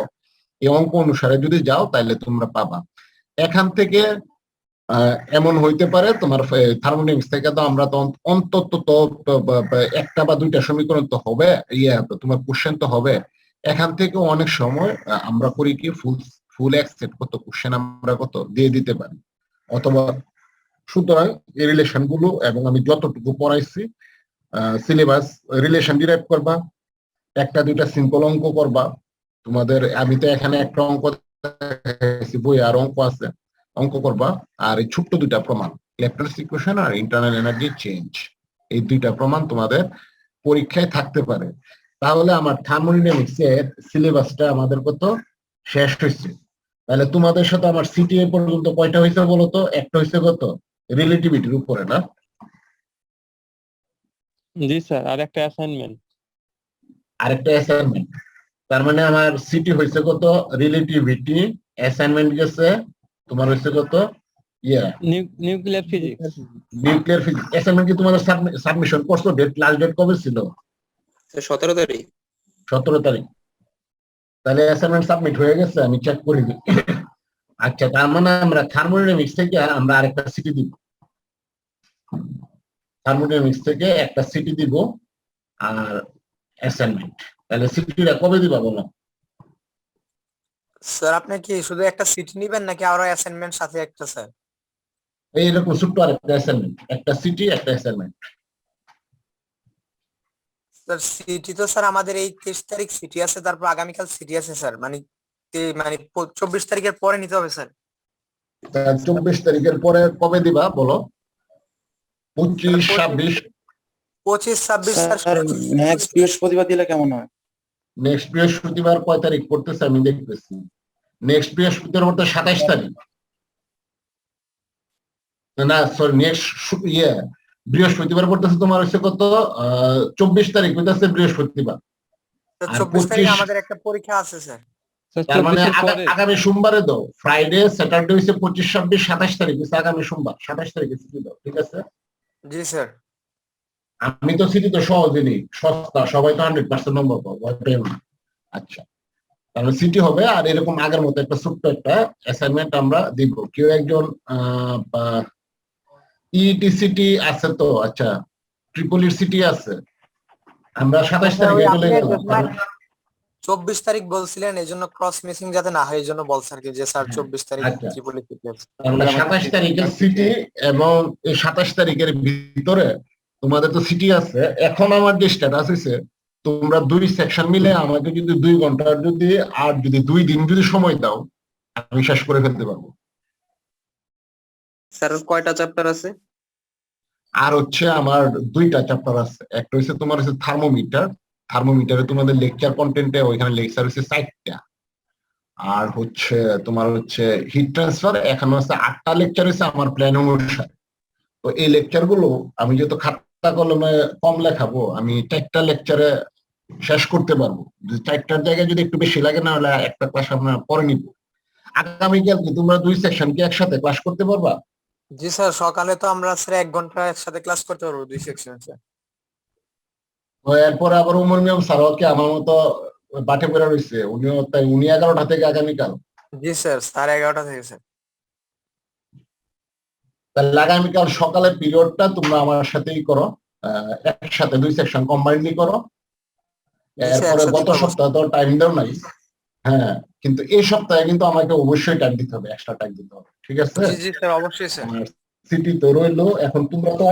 Speaker 2: এই অঙ্ক অনুসারে যদি যাও তাহলে তোমরা পাবা। এখান থেকে এমন হইতে পারে তোমার থার্মোডাইনামিক্স থেকে তো আমরা তো অন্তত তো একটা বা দুইটা সমীকরণ তো হবে, তোমার কোশ্চেন তো হবে। এখান থেকে অনেক সময় আমরা করি কি ফুল এক্সেট কত কোশ্চেন আমরা কত দিয়ে দিতে পারি। অথবা সুতরাং এই রিলেশন গুলো এবং আমি যতটুকু পড়াইছি সিলেবাস রিলেশন ডিরাইভ করবা, একটা দুইটা সিম্পল অঙ্ক করবা তোমাদের। আমি তো এখানে একটা অঙ্ক বই আর অঙ্ক আছে, অঙ্ক করবা। আর এই ছোট্ট দুইটা প্রমাণ, ল্যাপ্লাস ইকুয়েশন আর ইন্টারনাল এনার্জি চেঞ্জ, এই দুইটা প্রমাণ তোমাদের পরীক্ষায় থাকতে পারে। তাহলে আমার থার্মোডাইনামিক্স এর সিলেবাসটা আমাদের কত শেষ হয়েছে। তাহলে তোমাদের সাথে আমার সিটিএ পর্যন্ত কয়টা হয়েছে বলো তো? একটা হয়েছে কত রিলেটিভিটির উপরে, না?
Speaker 3: জি স্যার, আর একটা অ্যাসাইনমেন্ট।
Speaker 2: আরেকটা অ্যাসাইনমেন্ট। তার মানে আমার সিটি হয়েছে কত রিলেটিভিটি, অ্যাসাইনমেন্ট গেছে তোমার হয়েছে কত
Speaker 3: nuclear physics.
Speaker 2: Nuclear physics. Assignment কি তোমাদের সাবমিশন করছো? লাস্ট ডেট কবে ছিল?
Speaker 1: 17 তারিখ।
Speaker 2: 17 তারিখ। তাহলে অ্যাসাইনমেন্ট সাবমিট হয়ে গেছে, আমি চেক করে দিই। আচ্ছা, তার মানে আমরা থার্মোডাইনামিক্স থেকে আমরা আরেকটা সিটি দিব, থার্মোডাইনামিক্স থেকে একটা সিটি দিব আর অ্যাসাইনমেন্ট। তাহলে সিটিটা কবে দিবা বলো?
Speaker 5: স্যার আপনি কি শুধু একটা সিট নিবেন নাকি আরো অ্যাসাইনমেন্ট সাথে একটা? স্যার
Speaker 2: এইরকম ছোট্ট আরেকটা অ্যাসাইনমেন্ট, একটা সিটি একটা অ্যাসাইনমেন্ট।
Speaker 10: স্যার সিটি তো স্যার আমাদের এই 23 তারিখ সিটি আছে, তারপর আগামীকাল সিটি আছে স্যার, মানে 24 তারিখের পরে নিতে হবে স্যার।
Speaker 2: 24 তারিখের পরে কবে দিবা বলো? 25, 26?
Speaker 10: 25, 26
Speaker 8: স্যার নেক্সট বৃহস্পতিবার দিলে কেমন হয়?
Speaker 2: নেক্সট বৃহস্পতিবার কয় তারিখ পড়তেছে আমি দেখতেছি। নেক্সট বৃহস্পতিবার মধ্যে 27 তারিখ, না সরি নেক্সট বৃহস্পতিবার পড়তেছে তোমার হচ্ছে কত 24 তারিখ হইতেছে বৃহস্পতিবার।
Speaker 10: স্যার
Speaker 2: আর
Speaker 10: 24 তারিখে
Speaker 2: 25
Speaker 10: আমাদের একটা পরীক্ষা আছে স্যার।
Speaker 3: স্যার
Speaker 2: তার মানে
Speaker 3: 24-এর পরে
Speaker 2: আগামী সোমবারে দাও, ফ্রাইডে স্যাটারডে হচ্ছে 25, 26, 27 তারিখ হচ্ছে আগামী সোমবার, 27 তারিখে ছুটি দাও, ঠিক আছে?
Speaker 10: জি স্যার।
Speaker 2: আমি তো সিটি তো সহজে নেই, সস্তা, সবাই তো 100% নম্বর পাবো, ভয় পেও না। আচ্ছা, তাহলে সিটি হবে। আর এরকম আগের মতো একটা ছোট্ট একটা অ্যাসাইনমেন্ট আমরা দিব। কেউ একজন ইটি সিটি আছে তো? আচ্ছা, ট্রিপল সিটি আছে। আমরা 27
Speaker 10: স্যার ওই
Speaker 2: তারিখে চলে
Speaker 10: আপনি
Speaker 2: গেলাম।
Speaker 10: 24 তারিখ বলছিলেন, এই জন্য ক্রস মিসিং যাতে না হয় এই জন্য বলছে আর কি, যে স্যার 24 তারিখ
Speaker 2: আচ্ছা,
Speaker 10: ত্রিপলি সিটি আছে।
Speaker 2: আমরা 27 তারিখের সিটি এবং এই 27 তারিখের ভিতরে তোমাদের তো সিটি আছে। এখন আমার যে স্ট্যাটাস হয়েছে, তোমরা 2 সেকশন মিলে আমাকে যদি 2 ঘন্টার যদি আর যদি 2 দিন যদি সময় দাও, আমি শেষ করে ফেলতে পারবো।
Speaker 1: স্যার কয়টা চ্যাপ্টার আছে?
Speaker 2: আর হচ্ছে আমার 2টা চ্যাপ্টার আছে। একটা হচ্ছে তোমার হচ্ছে থার্মোমিটার, থার্মোমিটারে তোমাদের লেকচার কন্টেন্টে ওইখানে লেকচার হচ্ছে 4টা। আর হচ্ছে তোমার হচ্ছে হিট ট্রান্সফার, এখানে হচ্ছে 8টা লেকচার হচ্ছে আমার প্ল্যান অনুসারে। তো এই লেকচার গুলো আমি যেহেতু খাতা কলমে কম লেখাবো, আমি 4টা লেকচারে শেষ করতে পারবো। 4টার জায়গায় যদি একটু বেশি লাগে, না হলে একটা ক্লাস আমরা পরে নিব। আগামীকাল কি তোমরা 2 সেকশন কি একসাথে ক্লাস করতে পারবা?
Speaker 10: জি স্যার, সকালে তো আমরা স্যার 1 ঘন্টা একসাথে ক্লাস করতে পারবো 2 সেকশন স্যার।
Speaker 2: তো এরপরে আবার উমর মিয়াম স্যারও কি আমার মতো বাটে পড়ে রয়েছে? উনিও তাই, উনি 11টা থেকে আগামীকাল।
Speaker 10: জি স্যার, 11:30 থেকে স্যার।
Speaker 2: তাহলে আগামীকাল সকালে পিরিয়ডটা তোমরা আমার সাথেই করো, একসাথে 2 সেকশন কম্বাইন্ডলি করো।
Speaker 10: জি স্যার,
Speaker 2: এরপরে
Speaker 10: একসাথেই
Speaker 2: গত
Speaker 10: করবো।
Speaker 2: সপ্তাহে তো টাইম দাও নাই। হ্যাঁ, কিন্তু এই সপ্তাহে কিন্তু আমাকে অবশ্যই টাইম দিতে হবে, এক্সট্রা টাইম দিতে হবে, ঠিক আছে?
Speaker 10: জি জি স্যার, অবশ্যই স্যার।
Speaker 2: আমার সিটি তো রইলো। এখন তোমরা তো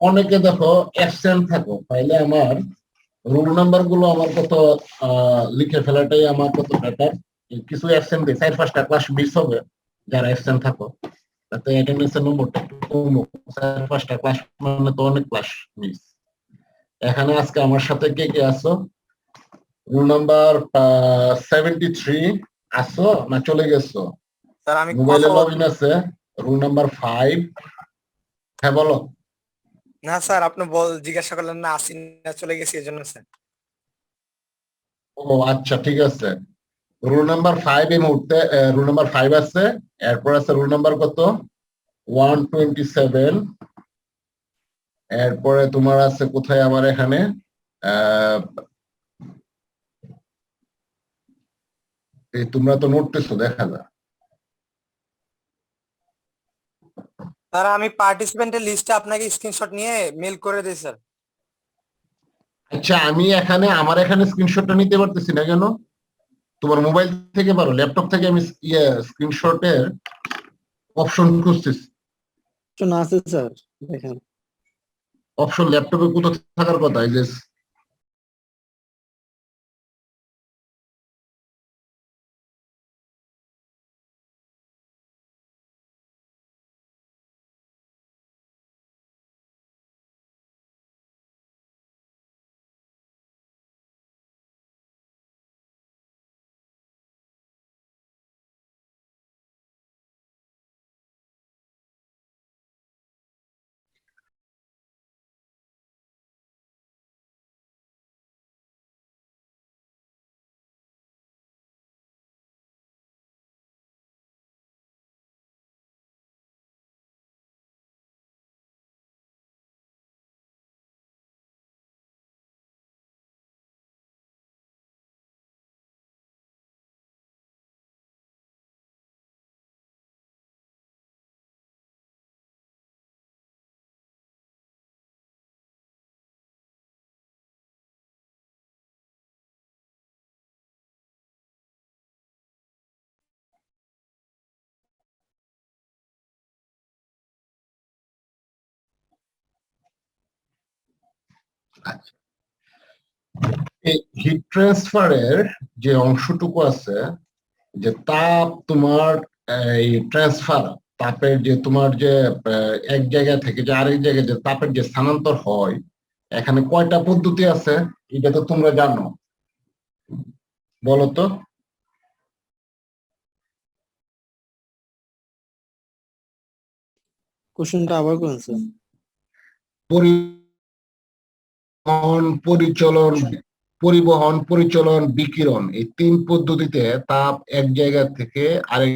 Speaker 2: অনেকে দেখো অ্যাবসেন্ট থাকো, তাইলে আমার রোল নাম্বার গুলো আমার কত লিখে ফেলাটাই আমার কত বেটার। কিছু অ্যাবসেন্ট দিয়ে 4-5টা ক্লাস মিস হবে যারা অ্যাবসেন্ট থাকো, তাতে অ্যাটেন্ডেন্সের নম্বরটা একটু কমুক। 4-5টা ক্লাস মানে তো অনেক ক্লাস মিস। এখানে আজকে আমার সাথে কে কে আছো? রোল নাম্বার 73 আছো না চলে গেছো?
Speaker 10: স্যার আমি
Speaker 2: মোবাইলে
Speaker 10: কথা
Speaker 2: লগ ইন আছে। রোল নাম্বার 5, হ্যাঁ বলো।
Speaker 10: না স্যার, আপনি জিজ্ঞাসা করলেন না আসি না চলে গেছি এই জন্য স্যার।
Speaker 2: ও আচ্ছা, ঠিক আছে। রোল নাম্বার 5 এই মুহূর্তে রোল নাম্বার 5 আছে। এরপর আছে রোল নাম্বার কত 127। এরপরে তোমার আছে কোথায় আমার এখানে এই তোমরা তো নোটতেছো, দেখা যায়।
Speaker 10: স্যার আমি পার্টিসিপেন্টের লিস্টে আপনাকে স্ক্রিনশট নিয়ে মেল করে দিই স্যার।
Speaker 2: আচ্ছা, আমি এখানে আমার এখানে স্ক্রিনশটটা নিতে পারতেছি না কেন? তোমার মোবাইল থেকে পারো, ল্যাপটপ থেকে আমি স্ক্রিনশটের অপশন খুঁজতেছি।
Speaker 8: আছে স্যার, দেখেন।
Speaker 2: অপশন ল্যাপটপে কোথাও থাকার কথা, এই যে এই হিট ট্রান্সফারের যে অংশটুকু আছে, যে তাপ তোমার এই ট্রান্সফার, তাপের যে তোমার যে এক জায়গা থেকে যে আরেক জায়গায় যে তাপের যে স্থানান্তর হয়, এখানে কয়টা পদ্ধতি আছে এটা তো তোমরা জানো, বলো তো?
Speaker 8: কোশ্চেনটা আবার কোন স্যার?
Speaker 2: পরিবহন, পরিচলন, বিকিরণ, এই 3 পদ্ধতিতে তাপ এক জায়গা থেকে আরেক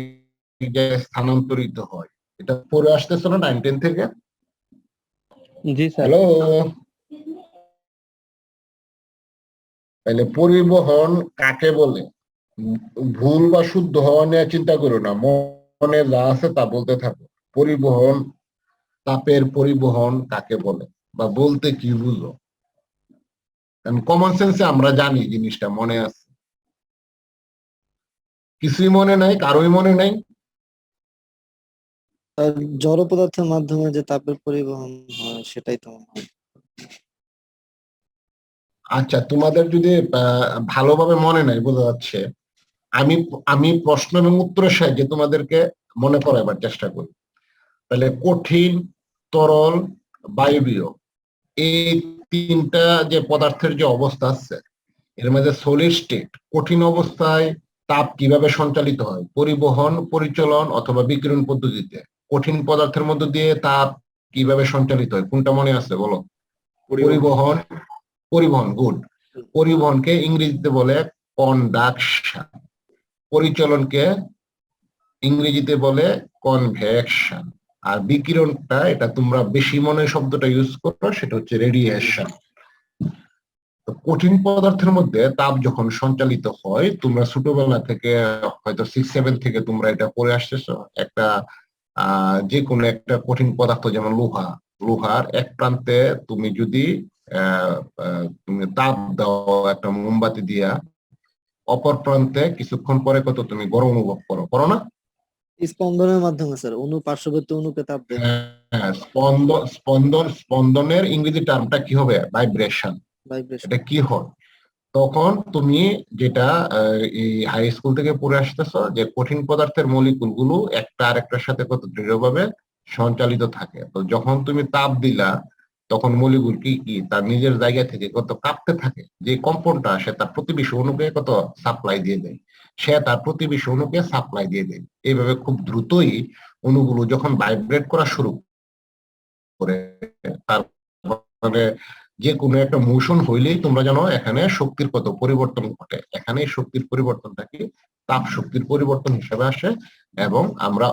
Speaker 2: জায়গায় স্থানান্তরিত হয়। এটা পড়ে আসতেছে না 9-10 থেকে?
Speaker 3: জি স্যার।
Speaker 2: হ্যালো, তাহলে পরিবহন কাকে বলে? ভুল বা শুদ্ধ হওয়া নিয়ে চিন্তা করো না, মনে যা আছে তা বলতে থাকো। পরিবহন, তাপের পরিবহন কাকে বলে বা বলতে কি বুঝো? কারণ কমন সেন্সে আমরা জানি জিনিসটা, মনে আছে। কিছুই মনে নাই, কারোই মনে নাই?
Speaker 8: আর জড় পদার্থের মাধ্যমে যে তাপের পরিবহন হয় সেটাই তো মনে হয়।
Speaker 2: আচ্ছা, তোমাদের যদি ভালোভাবে মনে নাই বোঝা যাচ্ছে, আমি আমি প্রশ্ন এবং উত্তরের সাহায্যে তোমাদেরকে মনে করাবার চেষ্টা করি। তাহলে কঠিন, তরল, বায়বীয়, এই 3টা যে পদার্থের যে অবস্থা আছে, এর মধ্যে সলিড স্টেট, কঠিন অবস্থায় তাপ কিভাবে সঞ্চালিত হয়? পরিবহন, পরিচলন অথবা বিকিরণ পদ্ধতিতে। কঠিন পদার্থের মধ্য দিয়ে তাপ কিভাবে সঞ্চালিত হয়? কোনটা মনে আছে বলো? পরিবহন। পরিবহন, গুড। পরিবহনকে ইংরেজিতে বলে কন্ডাকশন, পরিচলনকে ইংরেজিতে বলে কনভেকশন, আর বিকিরণটা, এটা তোমরা বেশি মনে শব্দটা ইউজ করো, সেটা হচ্ছে রেডিয়েশন। তো কঠিন পদার্থের মধ্যে তাপ যখন সঞ্চালিত হয়, তোমরা ছোটবেলা থেকে হয়তো 6-7 থেকে তোমরা এটা পড়ে আসতেছো, একটা যে কোনো একটা কঠিন পদার্থ যেমন লোহার এক প্রান্তে তুমি যদি তুমি তাপ দাও একটা মোমবাতি দিয়া, অপর প্রান্তে কিছুক্ষণ পরে কত তুমি গরম অনুভব করো না?
Speaker 8: স্পন্দনের মাধ্যমে স্যার, অণু পার্শ্ববর্তী অণুকে তাপ দেয়।
Speaker 2: হ্যাঁ, স্পন্দনের ইংরেজি টার্মটা কি হবে? ভাইব্রেশন।
Speaker 8: ভাইব্রেশন।
Speaker 2: এটা কি হয়? তখন তুমি যেটা এই হাই স্কুল থেকে পড়ে আসতেছো, যে কঠিন পদার্থের মলিকুল গুলো একটা আরেকটার সাথে কত দৃঢ়ভাবে সঞ্চালিত থাকে। তো যখন তুমি তাপ দিলা, তখন মলিকুল কি তার নিজের জায়গা থেকে কত কাঁপতে থাকে, যে কম্পনটা আসে তার প্রতিবেশী অণুকে কত সাপ্লাই দিয়ে দেয়, সে তার প্রতিবেশী অণুকে সাপ্লাই দিয়ে দেয়। এইভাবে খুব দ্রুতই অণুগুলো যখন ভাইব্রেট করা শুরু করে, তার মানে যে কোনো একটা মোশন হইলেই তোমরা জানো এখানে শক্তির কত পরিবর্তন ঘটে। এখানে শক্তির পরিবর্তনটা কি তাপ শক্তির পরিবর্তন হিসেবে আসে, এবং আমরা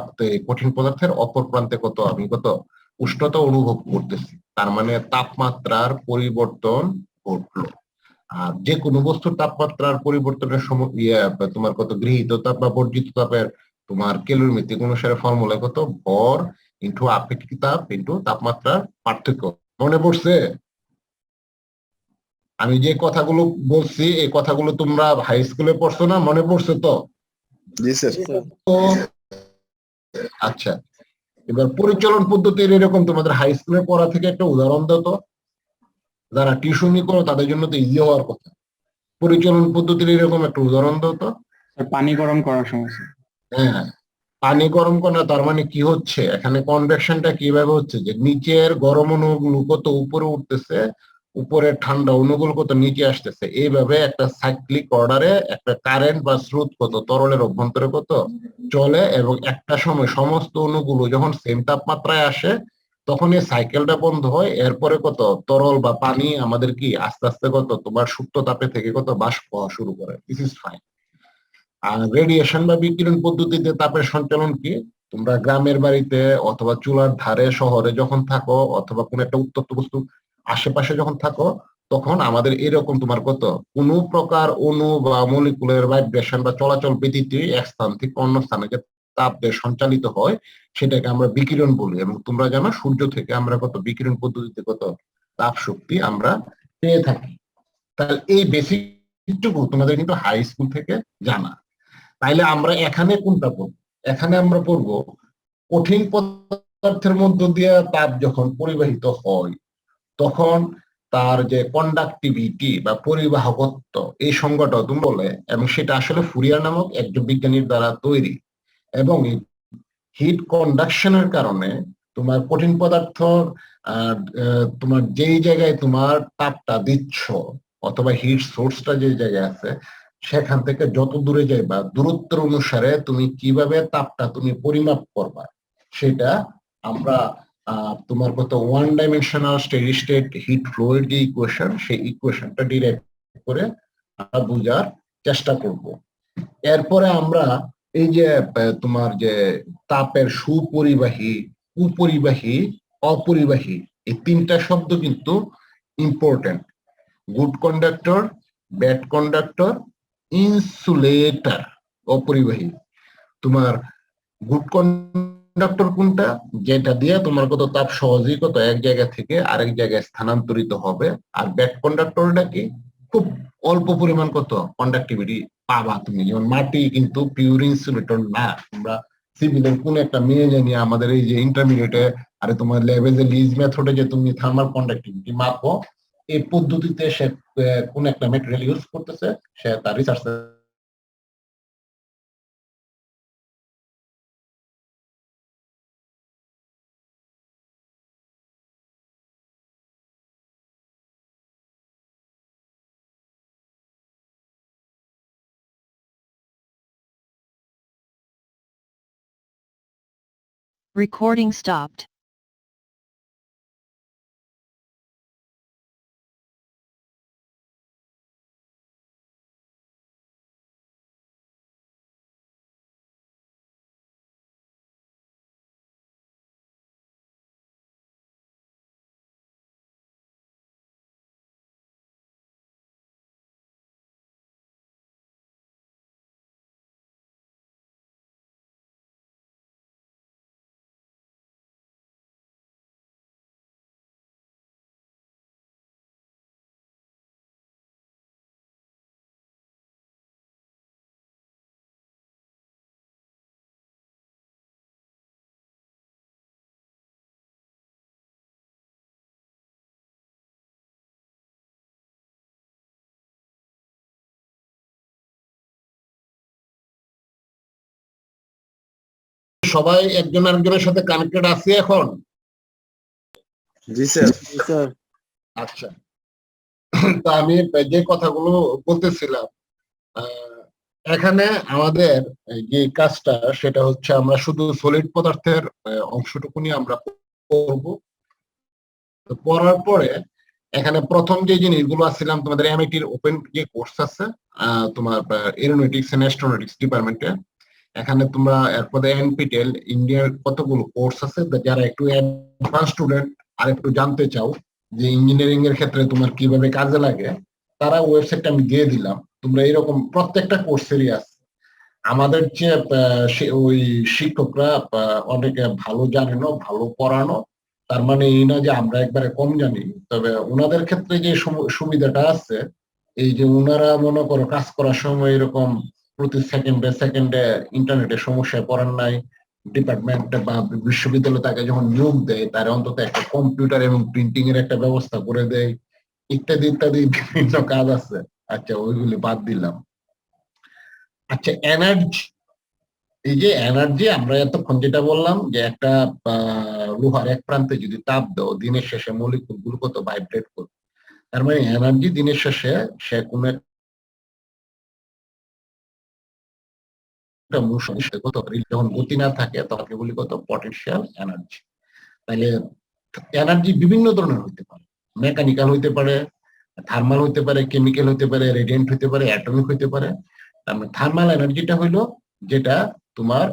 Speaker 2: কঠিন পদার্থের অপর প্রান্তে আমি কত উষ্ণতা অনুভব করতেছি, তার মানে তাপমাত্রার পরিবর্তন ঘটলো। আর যে কোনো বস্তুর তাপমাত্রার পরিবর্তনের সময় তোমার কত গৃহীত তাপ বা বর্জিত তাপের তোমার ক্যালোরিমেট্রিক অনুসারে ফর্মুলা কত ভর ইনটু আপেক্ষিক তাপ ইনটু তাপমাত্রার পার্থক্য। মনে পড়ছে? আমি যে কথাগুলো বলছি এই কথাগুলো তোমরা হাই স্কুলে পড়ছো না? মনে পড়ছে তো?
Speaker 9: জি স্যার।
Speaker 2: তো আচ্ছা, এবার পরিচালন পদ্ধতির এরকম তোমাদের হাই স্কুলে পড়া থেকে একটা উদাহরণ দাও তো, যারা টিউশনি করো তাদের জন্য তো ইজি হওয়ার কথা। পরিচালন পদ্ধতির এরকম একটা উদাহরণ দাও তো।
Speaker 7: পানি গরম করার সমস্যা।
Speaker 2: হ্যাঁ, পানি গরম করা, তার মানে কি হচ্ছে এখানে কনভেকশনটা কিভাবে হচ্ছে, যে নিচের গরম অণুগুলো কত উপরে উঠতেছে, উপরের ঠান্ডা অণুগুলো কত নিচে আসতেছে, এইভাবে একটা সাইক্লিক অর্ডারে একটা কারেন্ট বা স্রোত কত তরলের অভ্যন্তরে কত চলে, এবং একটা সময় সমস্ত অণুগুলো যখন সেম তাপমাত্রায় আসে তখন এই সাইকেলটা বন্ধ হয়। এরপরে কত তরল বা পানি আমাদের কি আস্তে আস্তে কত তোমার সুপ্ত তাপে থেকে কত বাষ্প হওয়া শুরু করে। This is fine. আর রেডিয়েশন বা বিকিরণ পদ্ধতিতে তাপের সঞ্চালন কি, তোমরা গ্রামের বাড়িতে অথবা চুলার ধারে শহরে যখন থাকো, অথবা কোন একটা উত্তপ্ত বস্তু আশেপাশে যখন থাকো, তখন আমাদের এরকম তোমার কত কোন প্রকার অণু বা মলিকুলের ভাইব্রেশন বা চলাচল ব্যতীত এক স্থান থেকে অন্য স্থানে যে তাপ সঞ্চালিত হয় সেটাকে আমরা বিকিরণ বলি। এবং তোমরা জানো সূর্য থেকে আমরা কত বিকিরণ পদ্ধতিতে কত তাপ শক্তি আমরা পেয়ে থাকি। তাহলে এই বেসিকটুকু তোমাদের কিন্তু হাই স্কুল থেকে জানা। তাইলে আমরা এখানে কোনটা পড়বো? এখানে আমরা পড়বো কঠিন পদার্থের মধ্য দিয়ে তাপ যখন পরিবাহিত হয় তখন তার যে কন্ডাক্টিভিটি বা পরিবাহকত্ব এই সংজ্ঞাটা তুমি বলে, এবং সেটা আসলে ফুরিয়ার নামক একজন বিজ্ঞানীর দ্বারা তৈরি। এবং হিট কন্ডাকশনের কারণে তোমার কঠিন পদার্থ তোমার যেই জায়গায় তোমার তাপটা দিচ্ছ অথবা হিট সোর্সটা যে জায়গায় আছে সেখান থেকে যত দূরে যাইবা দূরত্বের অনুসারে তুমি কিভাবে তাপটা তুমি পরিমাপ করবা, সেটা আমরা তোমার কত one dimensional steady state heat flow এর যে ইকুয়েশন, সেই ইকুয়েশনটা ডিরাইভ করে আমরা বোঝার চেষ্টা করব। এরপরে আমরা এই যে তোমার যে তাপের সুপরিবাহী, কুপরিবাহী, অপরিবাহী এই তিনটা শব্দ কিন্তু important. Good conductor, bad conductor, insulator, অপরিবাহী। তোমার গুড কন্ডাক্টর কোনটা? যেটা দিয়ে তোমার কত তাপ সহজেই কত এক জায়গা থেকে আরেক জায়গায় স্থানান্তরিত হবে। আর ব্যাড কন্ডাক্টরটা কি? খুব অল্প পরিমাণ কত কন্ডাক্টিভিটি পাবা তুমি। যেমন মাটি কিন্তু পিওর ইনসুলেটর না। তোমরা সিভিলের কোন একটা মেয়ে জানি আমাদের এই যে ইন্টারমিডিয়েটে আরে তোমার ল্যাবে যে লিজ মেথডে যে তুমি থার্মাল কন্ডাক্টিভিটি মাপো, এই পদ্ধতিতে সে কোন একটা ম্যাটেরিয়াল ইউজ করতেছে, সে তার রিসার্চ
Speaker 11: Recording stopped. সবাই একজন আরেকজনের সাথে কানেক্টেড আছে এখন?
Speaker 9: জি স্যার।
Speaker 8: স্যার
Speaker 2: আচ্ছা, তো আমি যে কথাগুলো বলতেছিলাম, এখানে আমাদের যে কাজটা সেটা হচ্ছে আমরা শুধু সলিড পদার্থের অংশটুকুনি আমরা করব। পড়ার পরে এখানে প্রথম যে জিনিসগুলো আসছিলাম, তোমাদের এমআইটির ওপেন যে কোর্স আছে তোমার এরোনটিক্স এন্ড অ্যাস্ট্রোনটিক্স ডিপার্টমেন্টে, এখানে তোমরা এরপরে এনপিটেল ইন্ডিয়ার কতগুলো কোর্স আছে, যারা একটু অ্যাডভান্স স্টুডেন্ট আর একটু জানতে চাও যে ইঞ্জিনিয়ারিং এর ক্ষেত্রে তোমার কিভাবে কাজে লাগে, তারা ওয়েবসাইটটা আমি দিয়ে দিলাম। তোমরা এরকম প্রত্যেকটা কোর্সেরই আছে। আমাদের যে ওই শিক্ষকরা অনেকে ভালো জানেন, ভালো পড়ানো, তার মানে এই না যে আমরা একবারে কম জানি। তবে ওনাদের ক্ষেত্রে যে সুবিধাটা আছে, এই যে ওনারা মনে করো কাজ করার সময় এরকম প্রতি সেকেন্ডে ইন্টারনেটের সমস্যায় পড়ার নাই, ডিপার্টমেন্ট বা বিশ্ববিদ্যালয় তাকে যখন নিয়োগ দেয় তার অন্তত একটা কম্পিউটার এবং প্রিন্টিং এর একটা ব্যবস্থা করে দেয়, ইত্যাদি ইত্যাদি বিভিন্ন কাজ আছে। আচ্ছা, ওইগুলি বাদ দিলাম। আচ্ছা, এনার্জি, এই যে এনার্জি আমরা এতক্ষণ যেটা বললাম যে একটা লোহার এক প্রান্তে যদি তাপ দাও, দিনের শেষে মলিকুল গুলো কত ভাইব্রেট করবে। তার মানে এনার্জি দিনের শেষে সে কোনো যখন গতি না থাকে তখন বলি কত পটেনশিয়াল এনার্জি। তাহলে এনার্জি বিভিন্ন ধরনের হইতে পারে, মেকানিক্যাল হইতে পারে, থার্মাল হইতে পারে, কেমিক্যাল হইতে পারে, রেডিয়েন্ট হইতে পারে, অ্যাটমিক হইতে পারে। থার্মাল এনার্জিটা হইলো যেটা তোমার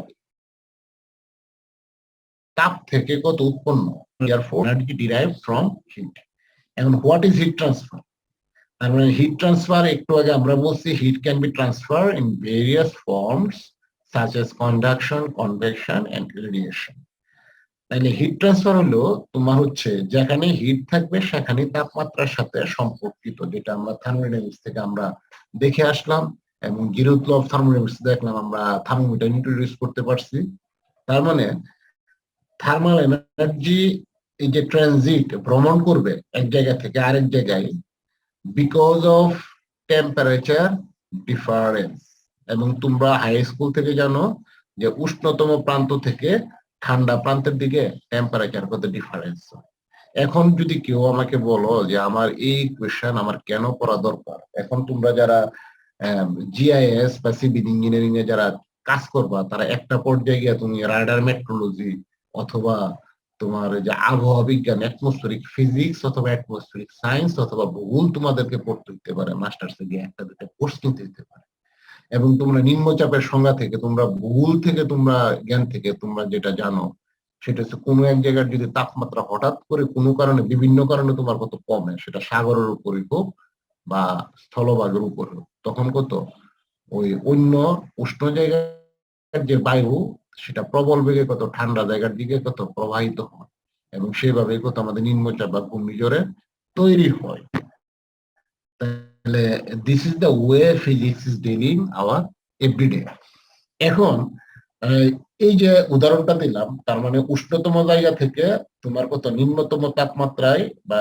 Speaker 2: তাপ থেকে কত উৎপন্ন, এনার্জি ডিরাইভ ফ্রম হিট। এখন হোয়াট ইজ হিট ট্রান্সফার? তার মানে হিট ট্রান্সফার একটু আগে আমরা বলছি heat can be transfer in various forms such as conduction, convection and radiation. তাহলে হিট ট্রান্সফার হলো তোমার হচ্ছে যেখানে হিট থাকবে সেখানে তাপমাত্রার সাথে সম্পর্কিত, যেটা আমরা থার্মোডাইনামিক্স থেকে আমরা দেখে আসলাম এবং জিরোথ ল অফ থার্মোডাইনামিক্স দেখলাম, আমরা থার্মোমিটার ইন্ট্রোডিউস করতে পারছি। তার মানে থার্মাল এনার্জি
Speaker 11: এই যে ট্রানজিট ভ্রমণ করবে এক জায়গা থেকে আরেক জায়গায় বিকজ অফ টেম্পারেচার ডিফারেন্স। এবং তোমরা হাই স্কুল থেকে জানো যে উষ্ণতম প্রান্ত থেকে ঠান্ডা প্রান্তের দিকে টেম্পারেচার কত ডিফারেন্স। এখন যদি কেউ আমাকে বলো যে আমার এই কোয়েশ্চেন আমার কেন পড়া দরকার, এখন তোমরা যারা জিআইএস বা সিভিল ইঞ্জিনিয়ারিং এ যারা কাজ করবা তারা একটা পর্যায়ে গিয়ে তুমি রাডার মেট্রোলজি অথবা তোমার যে আবহাওয়া বিজ্ঞান অ্যাটমসফেরিক ফিজিক্স অথবা অ্যাটমসফেরিক সায়েন্স অথবা ভূগোল তোমাদেরকে পড়তে হতে পারে, মাস্টার্সে গিয়ে একটা দুটো কোর্স কিনতে হতে পারে। এবং তোমরা নিম্নচাপের সংজ্ঞা থেকে তোমরা ভূগোল থেকে তোমরা জ্ঞান থেকে তোমরা যেটা জানো সেটা হচ্ছে কোনো এক জায়গার যদি তাপমাত্রা হঠাৎ করে কোনো কারণে বিভিন্ন কারণে তোমার কত কমে, সেটা সাগরের উপরই হোক বা স্থলভাগের উপর হোক, তখন কত ওই অন্য উষ্ণ জায়গার যে বায়ু সেটা প্রবল বেগে কত ঠান্ডা জায়গার দিকে কত প্রবাহিত হয় এবং সেভাবে কত আমাদের নিম্নচাপ বা ঘূর্ণিঝড়ে তৈরি হয়। তাহলে this is the way physics is dealing our everyday. এখন এই যে উদাহরণটা দিলাম, তার মানে উষ্ণতম জায়গা থেকে তোমার কত নিম্নতম তাপমাত্রায় বা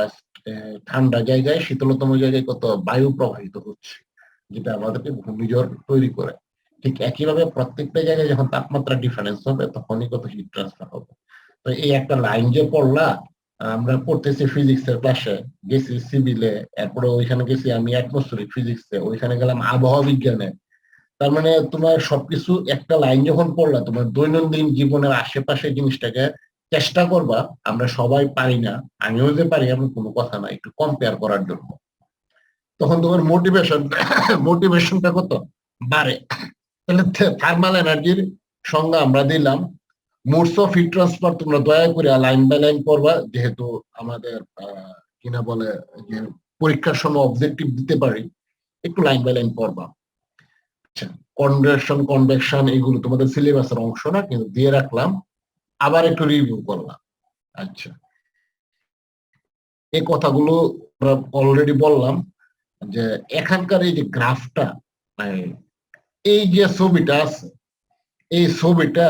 Speaker 11: ঠান্ডা জায়গায় শীতলতম জায়গায় কত বায়ু প্রবাহিত হচ্ছে, যেটা আমাদেরকে ঘূর্ণিঝড় তৈরি করে। ঠিক একইভাবে প্রত্যেকটা জায়গায় যখন তাপমাত্রা ডিফারেন্স হবে তখনই কত হিট ট্রান্সফার হবে। তো এই একটা লাইন যে পড়লা, আমরা পড়তেছি ফিজিক্সের ক্লাসে, গেছি সিভিলে, এরপরে ওইখানে গেছি আমি অ্যাটমসফেরিক ফিজিক্সে, ওইখানে গেলাম আবহাওয়া বিজ্ঞানে। তার মানে তোমার সবকিছু একটা লাইন যখন পড়লা, তোমার দৈনন্দিন জীবনের আশেপাশে জিনিসটাকে চেষ্টা করবা, আমরা সবাই পারি না, আমিও যে পারি এমন কোনো কথা না, একটু কম্পেয়ার করার জন্য। তখন তোমার মোটিভেশনটা কত বাড়ে। তাহলে থার্মাল এনার্জির সংজ্ঞা আমরা দিলাম। মোডস অফ হিট ট্রান্সফার তোমরা দয়া করে লাইন বাই লাইন পড়বা, যেহেতু আমাদের কিনা বলে যে পরীক্ষার সময় অবজেক্টিভ দিতে পারি, একটু লাইন বাই লাইন পড়বা। আচ্ছা, কনডেনশন কনভেকশন এগুলো তোমাদের সিলেবাসের অংশ না, কিন্তু দিয়ে রাখলাম, আবার একটু রিভিউ করলাম। আচ্ছা, এই কথাগুলো অলরেডি বললাম যে এখানকার এই যে গ্রাফটা, এই যে ছবিটা আছে, এই ছবিটা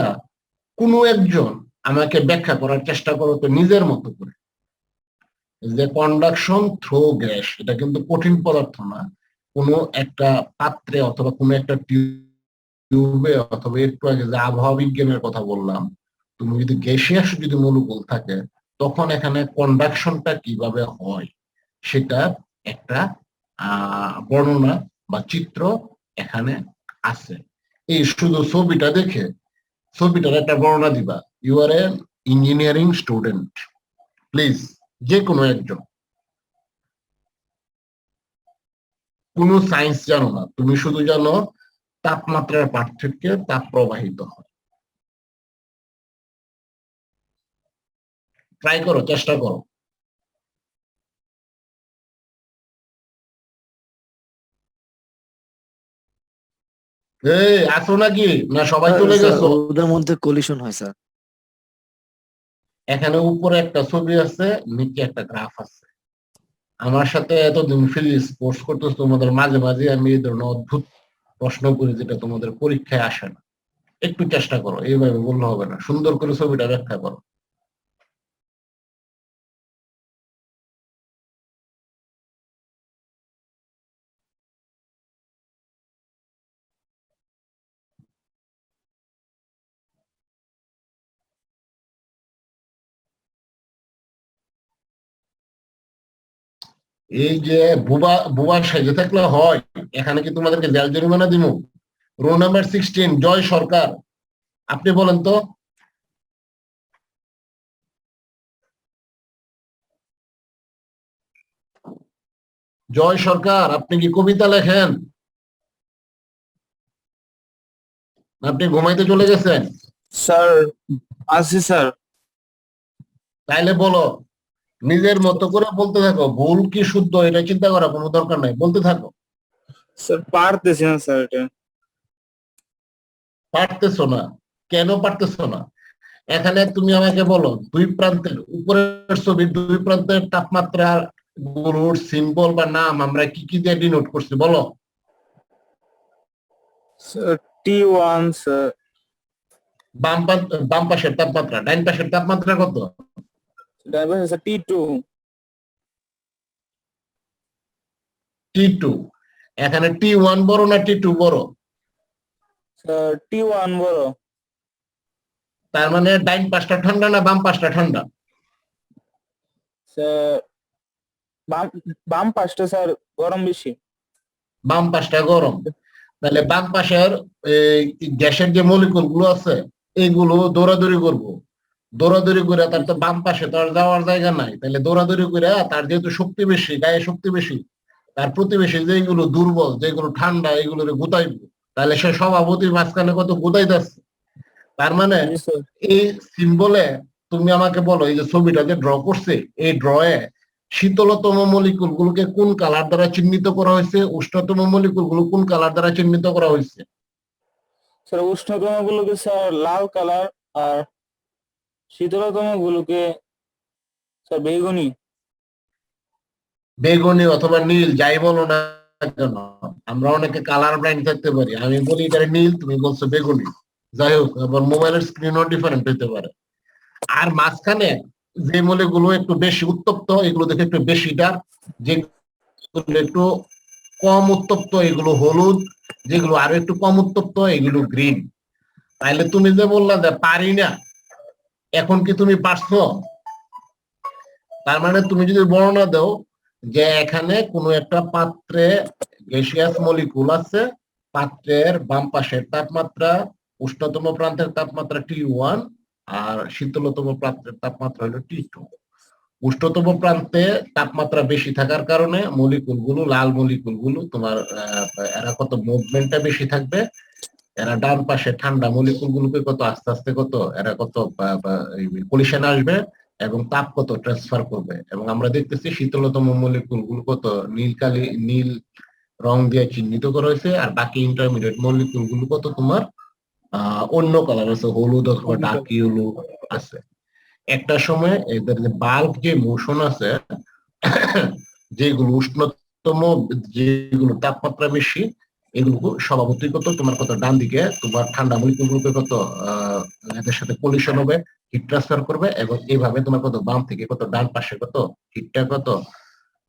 Speaker 11: কোনো একজন আমাকে ব্যাখ্যা করার চেষ্টা করো তো নিজের মতো করে। যে কন্ডাকশন থ্রু গ্যাস, এটা কিন্তু কঠিন পদার্থ না। কোনো একটা পাত্রে অথবা কোনো একটা টিউবে অথবা একটু আগে যে আবহাওয়া বিজ্ঞানের কথা বললাম, তুমি যদি গ্যাসিয়াস যদি মৌলকূল থাকে তখন এখানে কন্ডাকশনটা কিভাবে হয় সেটা একটা বর্ণনা বা চিত্র এখানে আছে। এই শুধু ছবিটা দেখে ছবিটার একটা বর্ণনা দিবা। You are a engineering student, please, যে কোনো একজন, কোনো সায়েন্স জানো না, তুমি শুধু জানো তাপমাত্রার পার্থক্যে তাপ প্রবাহিত হয়। ট্রাই করো, চেষ্টা করো। এই আসো নাকি না সবাই চলে গেছো?
Speaker 8: ওদের মধ্যে কলিশন হয় স্যার।
Speaker 11: এখানে উপরে একটা ছবি আছে, নিচে একটা গ্রাফ আছে। আমার সাথে এতদিন ফিজিক্স কোর্স করতেছ, তোমাদের মাঝে মাঝে আমি এই ধরনের অদ্ভুত প্রশ্ন করি যেটা তোমাদের পরীক্ষায় আসে না। একটু চেষ্টা করো, এইভাবে বললে হবে না, সুন্দর করে ছবিটা ব্যাখ্যা করো। এই যে বুবা বুবা সেজে থাকলে হয়? এখানে কি তোমাদেরকে জেল জরিমানা দিব? রোল নাম্বার 16 জয় সরকার, আপনি বলেন তো। জয় সরকার, আপনি কি কবিতা লেখেন? আপনি ঘুমাইতে চলে গেছেন?
Speaker 5: স্যার আসি স্যার।
Speaker 11: তাইলে বলো, নিজের মতো করে বলতে থাকো, ভুল কি শুদ্ধ এটা চিন্তা করা কোনো দরকার নাই, বলতে থাকো।
Speaker 5: স্যার পারতেছি না স্যার, এটা
Speaker 11: পারতেছো না? কেন পারতেছো না? এখানে তুমি আমাকে বলো, দুই প্রান্তের উপরের ছবির দুই প্রান্তের তাপমাত্রা গুলোর সিম্বল বা নাম আমরা কি কি দিয়ে ডিনোট করছি বলো।
Speaker 5: Sir T1 sir.
Speaker 11: বাম পাশের তাপমাত্রা, ডাইন পাশের তাপমাত্রা কত?
Speaker 5: ডান পাশে স্যার T2
Speaker 11: T2 এখানে T1 বড় না T2 বড়?
Speaker 5: স্যার T1 বড়
Speaker 11: তার মানে ডাইন পাশটা ঠান্ডা না বাম পাশটা ঠান্ডা?
Speaker 5: স্যার বাম পাশটা স্যার গরম বেশি
Speaker 11: বাম পাশটা গরম। তাহলে বাম পাশের এই গ্যাসের যে মলিকুল গুলো আছে এইগুলো দৌড়াদৌড়ি করবো, দৌড়াদৌড়ি করে তার তো বাম পাশে তো আর যাওয়ার জায়গা নাই, তাহলে দৌড়াদৌড়ি করে তার যেহেতু শক্তি বেশি, গায়ে শক্তি বেশি, তার প্রতিবেশী যেগুলো দুর্বল যেগুলো ঠান্ডা এগুলোরে গুতাইব, তাহলে সে সভাপতির মাঝখানে কত গুতাইতেছে। তার মানে এই সিম্বলে তুমি আমাকে বলো এই যে ছবিটা যে ড্র করছে এই ড্রয়ে শীতলতম মলিকুল গুলোকে কোন কালার দ্বারা চিহ্নিত করা হয়েছে, উষ্ণতম মলিকুল গুলো কোন কালার দ্বারা চিহ্নিত করা হয়েছে?
Speaker 5: স্যার উষ্ণতম গুলোকে স্যার লাল কালার আর শীতলতম গুলোকে স্যার বেগুনি
Speaker 11: বেগুনি অথবা নীল যাই বলো না কেন, আমরা অনেকে কালার ব্লাইন্ড থাকতে পারি, আমি বলি এটা নীল তুমি বলছো বেগুনি, যাই হোক আবার মোবাইলের স্ক্রিনও ডিফারেন্ট হতে পারে। আর মাঝখানে যে মলিগুলো একটু বেশি উত্তপ্ত এগুলো দেখে একটু বেশি ডার্ক, যেগুলো একটু কম উত্তপ্ত এগুলো হলুদ, যেগুলো আরো একটু কম উত্তপ্ত এগুলো গ্রিন। তাইলে তুমি যে বললা যে পারি না, এখন কি তুমি পারছো? তার মানে তুমি যদি বর্ণনা দাও যে এখানে কোনো একটা পাত্রে গ্যাসিয়াস মলিকুল আছে, পাত্রের বাম পাশের তাপমাত্রা উষ্ণতম প্রান্তের তাপমাত্রা T1 আর শীতলতম প্রান্তের তাপমাত্রা হলো T2। উষ্ণতম প্রান্তে তাপমাত্রা বেশি থাকার কারণে মলিকুল গুলো লাল মলিকুল গুলো তোমার এরা কত মুভমেন্টটা বেশি থাকবে, এরা ডান পাশে ঠান্ডা মলিকুল গুলোকে কত আস্তে আস্তে কত এরা কত কলিশন আসবে এবং তাপ কত ট্রান্সফার করবে। এবং আমরা দেখতেছি শীতলতম মলিকুল গুলো কত নীল রং দিয়ে চিহ্নিত করা হয়েছে, আর বাকি ইন্টারমিডিয়েট মলিকুল গুলো কত তোমার অন্য কালার আছে, হলুদ অথবা ডার্ক ইয়েলো আছে। একটা সময় এদের যে বাল্ক যে মোশন আছে যেগুলো উষ্ণতম যেগুলো তাপমাত্রা বেশি এগুলো স্বভাবতই কত তোমার কত ডান দিকে তোমার ঠান্ডা মলিকুল গুলোকে কত এদের সাথে কলিশন হবে, হিট ট্রান্সফার করবে, এবং এইভাবে তোমার কত বাম থেকে কত ডান পাশে কত হিটটা কত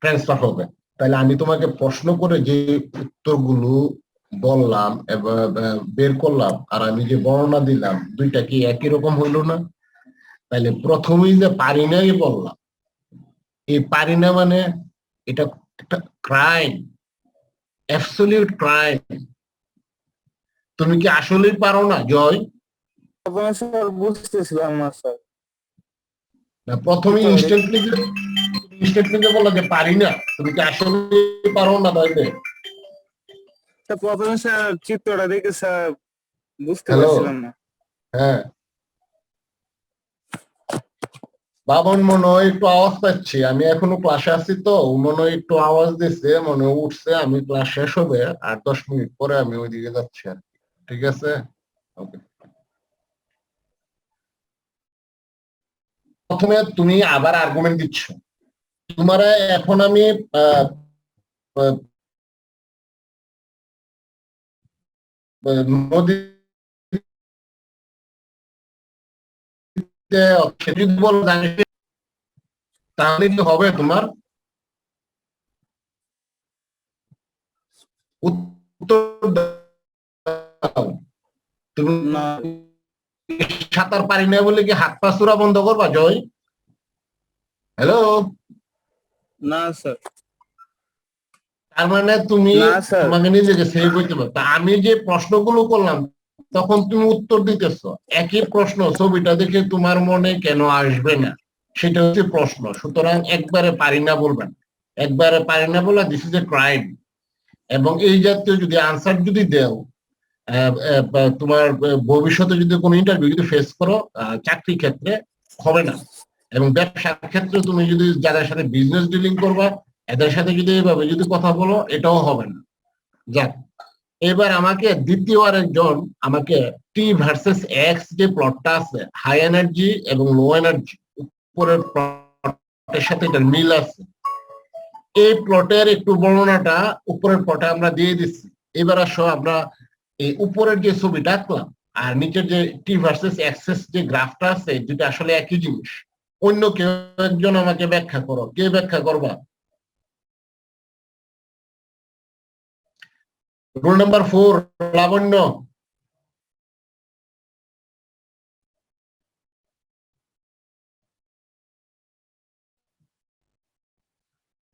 Speaker 11: ট্রান্সফার হবে। তাহলে আমি তোমাকে প্রশ্ন করে যে উত্তরগুলো বললাম এবং বের করলাম আর আমি যে বর্ণনা দিলাম দুইটা কি একই রকম হইলো না? তাহলে প্রথমেই যে পারি নাই বললাম, এই পারি না মানে এটা একটা ক্রাইম, অ্যাবসলিউট ক্রাইম। তুমি কি আসলেই পারো না জয়?
Speaker 5: স্যার বুঝতেছিলাম না স্যার।
Speaker 11: প্রথমে ইনস্ট্যান্টলি বললা যে পারি না, তুমি কি আসলেই পারো না? তাইলে
Speaker 5: প্রথমে স্যার চিত্রটা দেখে স্যার বুঝতে পারছিলাম না।
Speaker 11: হ্যাঁ বাবন মনে হয় একটু আওয়াজ পাচ্ছি, আমি এখনো ক্লাসে আছি তো মনে হয় একটু আওয়াজ দিচ্ছে, মনে উঠছে। আমি ক্লাস শেষ হবে আর 10 মিনিট পরে আমি ওইদিকে যাচ্ছি আর কি। ঠিক আছে, ওকে। প্রথমে তুমি আবার আর্গুমেন্ট দিচ্ছ, তোমার এখন আমি নদী তাহলে কি হবে তোমার উত্তর? তুমি সাঁতার পারি না বলে কি হাত পা চূড়া বন্ধ করবা জয়? হ্যালো,
Speaker 5: না স্যার।
Speaker 11: তার মানে তুমি তোমাকে নিজেকে সেভ হইতে পারো। তা আমি যে প্রশ্নগুলো করলাম তখন তুমি উত্তর দিতেছ, একই প্রশ্ন ছবিটা দেখে তোমার মনে কেন আসবে না সেটা হচ্ছে প্রশ্ন। সুতরাং একবারে পারি না বলবেন, একবারে পারি না বলা দিস ইজ এ ক্রাইম। এবং এই জাতীয় যদি আনসার যদি দেও তোমার ভবিষ্যতে যদি কোনো ইন্টারভিউ যদি ফেস করো চাকরি ক্ষেত্রে হবে না, এবং ব্যবসার ক্ষেত্রে তুমি যদি যাদের সাথে বিজনেস ডিলিং করবা এদের সাথে যদি এইভাবে যদি কথা বলো এটাও হবে না। যাক, এবার আমাকে দ্বিতীয় আরেকজন আমাকে টি ভার্সেস এক্স যে প্লটটা আছে, হাই এনার্জি এবং লো এনার্জি, উপরের প্লটের সাথে এটা মিল আছে। এই প্লটের একটু বর্ণনাটা উপরের প্লটে আমরা দিয়ে দিচ্ছি। এবার আসো আমরা এই উপরের যে ছবিটা আঁকলাম আর নিচের যে টি ভার্সেস এক্সেস যে গ্রাফটা আছে দুটো আসলে একই জিনিস। অন্য কেউ একজন আমাকে ব্যাখ্যা করো, কে ব্যাখ্যা করবা? রুল নাম্বার 4, লাবণ্য।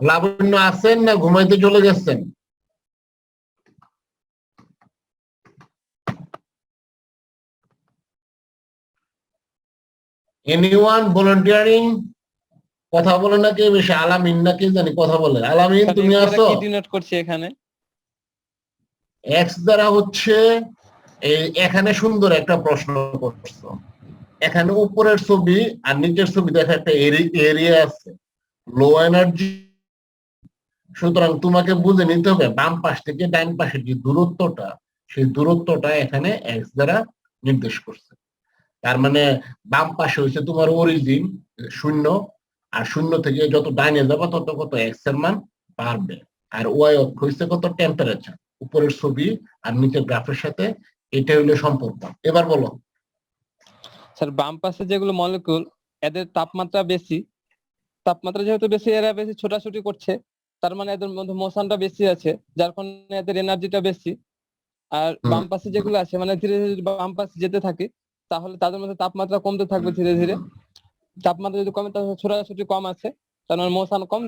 Speaker 11: লাবণ্য আছেন না ঘুমাইতে চলে গেছেন? Anyone volunteering? কথা বলে না কে বেশি? আলামিন না কে জানি কথা বলে। আলামিন তুমি আছো?
Speaker 3: কি ডিনোট করছে এখানে?
Speaker 11: এক্স দ্বারা হচ্ছে এই এখানে সুন্দর একটা প্রশ্ন করছো। এখানে উপরের ছবি আর নিচের ছবি দেখা একটা এরিয়া আছে, লো এনার্জি। সুতরাং তোমাকে বুঝে নিতে হবে বাম পাশ থেকে ডান পাশের যে দূরত্বটা, সেই দূরত্বটা এখানে এক্স দ্বারা নির্দেশ করছে। তার মানে বাম পাশে হচ্ছে তোমার অরিজিন 0, আর 0 থেকে যত ডাইনে যাবে তত কত এক্স এর মান বাড়বে। আর ওয়াই অক্ষ হচ্ছে কত টেম্পারেচার, উপরের ছবি আর নিচের গ্রাফের সাথে। এটা হলো সম্পর্ক। এবার বলো।
Speaker 3: স্যার বাম পাশে যেগুলো মলিকিউল, এদের তাপমাত্রা বেশি, তাপমাত্রা যেহেতু বেশি, এরা বেশি ছোটাছুটি করছে, তার মানে এদের মধ্যে মোশনটা বেশি আছে, যার কারণে এদের এনার্জিটা বেশি। আর বাম পাশে যেগুলো আছে মানে ধীরে ধীরে বাম পাশে যেতে থাকে, তাহলে তাদের মধ্যে তাপমাত্রা কমতে থাকবে ধীরে ধীরে। তাপমাত্রা যদি কমে তাহলে ছোটাছুটি কম আছে, তার মানে মোশন কম,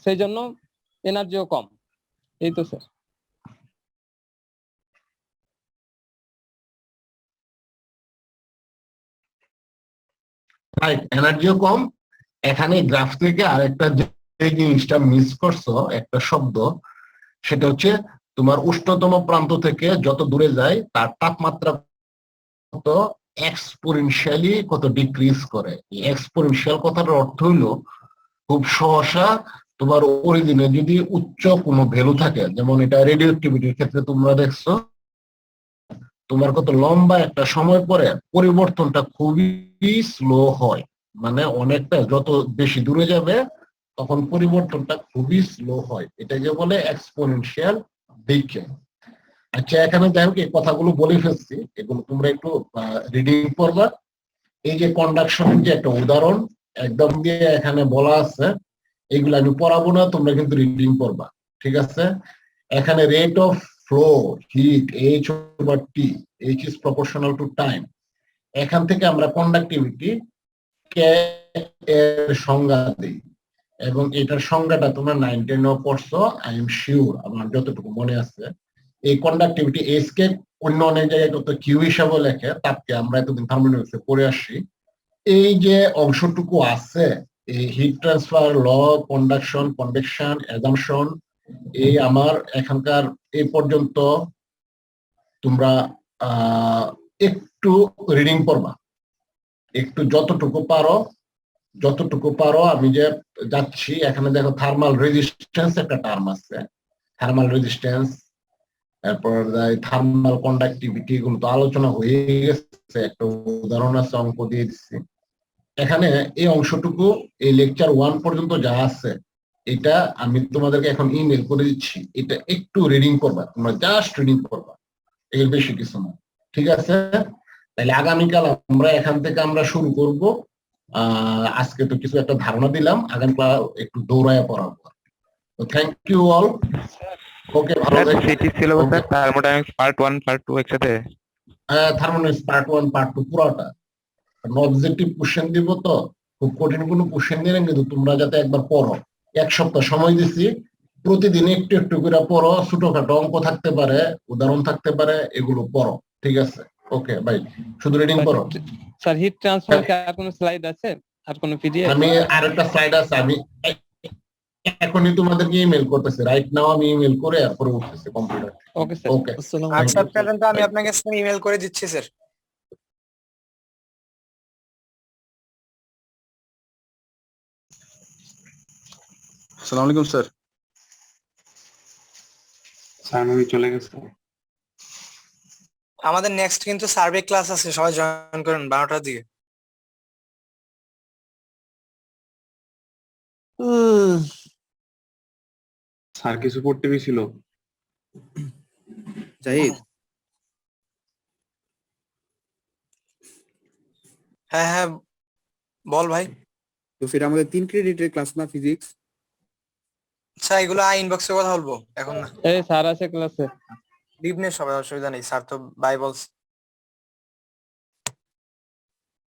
Speaker 3: সেই জন্য এনার্জিও কম। এই তো স্যার।
Speaker 11: রাইট, এনার্জিও কম। এখানে গ্রাফ থেকে আরেকটা যে জিনিসটা মিস করছো, একটা শব্দ, সেটা হচ্ছে তোমার উষ্ণতম প্রান্ত থেকে যত দূরে যায় তার তাপমাত্রা কত এক্সপোনেনশিয়ালি কত ডিক্রিজ করে। এই এক্সপোনেনশিয়াল কথাটার অর্থ হইলো খুব সহসা তোমার অরিজিনে যদি উচ্চ কোনো ভ্যালু থাকে, যেমন এটা রেডিও অ্যাক্টিভিটির ক্ষেত্রে তোমরা দেখছো, তোমার কত লম্বা একটা সময় পরে পরিবর্তনটা খুবই স্লো হয়। মানে অনেকটা যত বেশি দূরে যাবে তখন পরিবর্তনটা খুবই স্লো হয়, এটাকে বলে এক্সপোনেনশিয়াল ডিকে। আচ্ছা, এখানে যাই হোক এই কথাগুলো বলে ফেলছি, এগুলো তোমরা একটু রিডিং করবা। এই যে কন্ডাকশনের যে একটা উদাহরণ একদম দিয়ে এখানে বলা আছে, এগুলো আমি পড়াবো না, তোমরা কিন্তু রিডিং করবা, ঠিক আছে? এখানে rate of flow heat h/t, h is proportional to time। এখান থেকে আমরা কন্ডাক্টিভিটি কে এর সংজ্ঞা দিই, এবং এটার সংজ্ঞাটা তোমরা 9 10 পড়ছো, আই এম শিওর, আমার যতটুকু মনে আছে। এই কন্ডাক্টিভিটি এস কে অন্য অনেক জায়গায় কত কিউ হিসাবে লেখে, তাকে আমরা এতদিন থার্মোডাইনামিক্সে পড়ে আসছি। এই যে অংশটুকু আছে, এই হিট ট্রান্সফার, ল, কন্ডাকশন, কনভেকশন, অ্যাজাম্পশন, এই আমার এখানকার এই পর্যন্ত তোমরা একটু রিডিং করবা, একটু যতটুকু পারো। আমি যে যাচ্ছি, এখানে দেখো থার্মাল রেজিস্ট্যান্স একটা টার্ম আছে, থার্মাল রেজিস্ট্যান্স, তারপর থার্মাল কন্ডাক্টিভিটি, এগুলো তো আলোচনা হয়ে গেছে, একটা উদাহরণ আছে, অঙ্ক দিয়ে দিচ্ছি। এখানে এই অংশটুকু এই লেকচার 1 পর্যন্ত যা আছে, এটা আমি তোমাদেরকে এখন ইমেল করে দিচ্ছি, এটা একটু রিডিং করবা, তোমরা জাস্ট রিডিং করবা, এর বেশি কিছু না, ঠিক আছে? তাহলে আগামীকাল আমরা এখান থেকে আমরা শুরু করব। আজকে তো কিছু একটা ধারণা দিলাম, আগামীকাল একটু দৌড়ায় পড়াবো। তো থ্যাংক ইউ অল। ওকে, ভালো
Speaker 4: স্যার
Speaker 11: থাকবেন।
Speaker 4: City syllabus sir thermodynamics part 1 part 2 একসাথে?
Speaker 11: থার্মোডাইনামিক্স পার্ট 1 পার্ট 2 পুরোটা অবজেক্টিভ কোশ্চেন দিব, তো খুব কঠিন কোনো কোশ্চেন দিলেন, কিন্তু তোমরা যাতে একবার পড়ো। 1 সপ্তাহ সময় দিছি, প্রতিদিন একটু একটু করে পড়ো, ছোটখাটো অঙ্ক থাকতে পারে, উদাহরণ থাকতে পারে, এগুলো পড়ো, ঠিক আছে? ওকে বাই, শুধু রিডিং করো।
Speaker 3: স্যার হিট ট্রান্সফার কি আর কোনো স্লাইড আছে, আর কোনো পিডিএফ?
Speaker 11: আমি আরেকটা স্লাইড আছে, আমি এখনই তোমাদেরকে ইমেল করতেছি, রাইট নাও আমি ইমেল করে এরপরে উঠতেছি কম্পিউটার।
Speaker 3: Okay sir.
Speaker 11: ওকে,
Speaker 10: আচ্ছা পর্যন্ত আমি আপনাকে ইমেল করে দিচ্ছি স্যার।
Speaker 9: আসসালামু আলাইকুম স্যার।
Speaker 7: স্যার আমি চলে গেছে।
Speaker 10: আমাদের নেক্সট কিন্তু সার্ভে ক্লাস আছে, সবাই জয়েন করুন 12টার দিকে।
Speaker 7: স্যার কিছু পড়তে গেছিল?
Speaker 8: জাহিদ,
Speaker 10: হ্যাঁ হ্যাঁ বল ভাই।
Speaker 12: তো ফির আমাদের 3 ক্রেডিটের ক্লাস না ফিজিক্স?
Speaker 10: আচ্ছা এগুলো ইনবক্সে কথা বলবো এখন না।
Speaker 3: এই স্যার আছে ক্লাসে।
Speaker 10: লিভ নে সবাই, অসুবিধা নেই, স্যার তো বাই বলছে।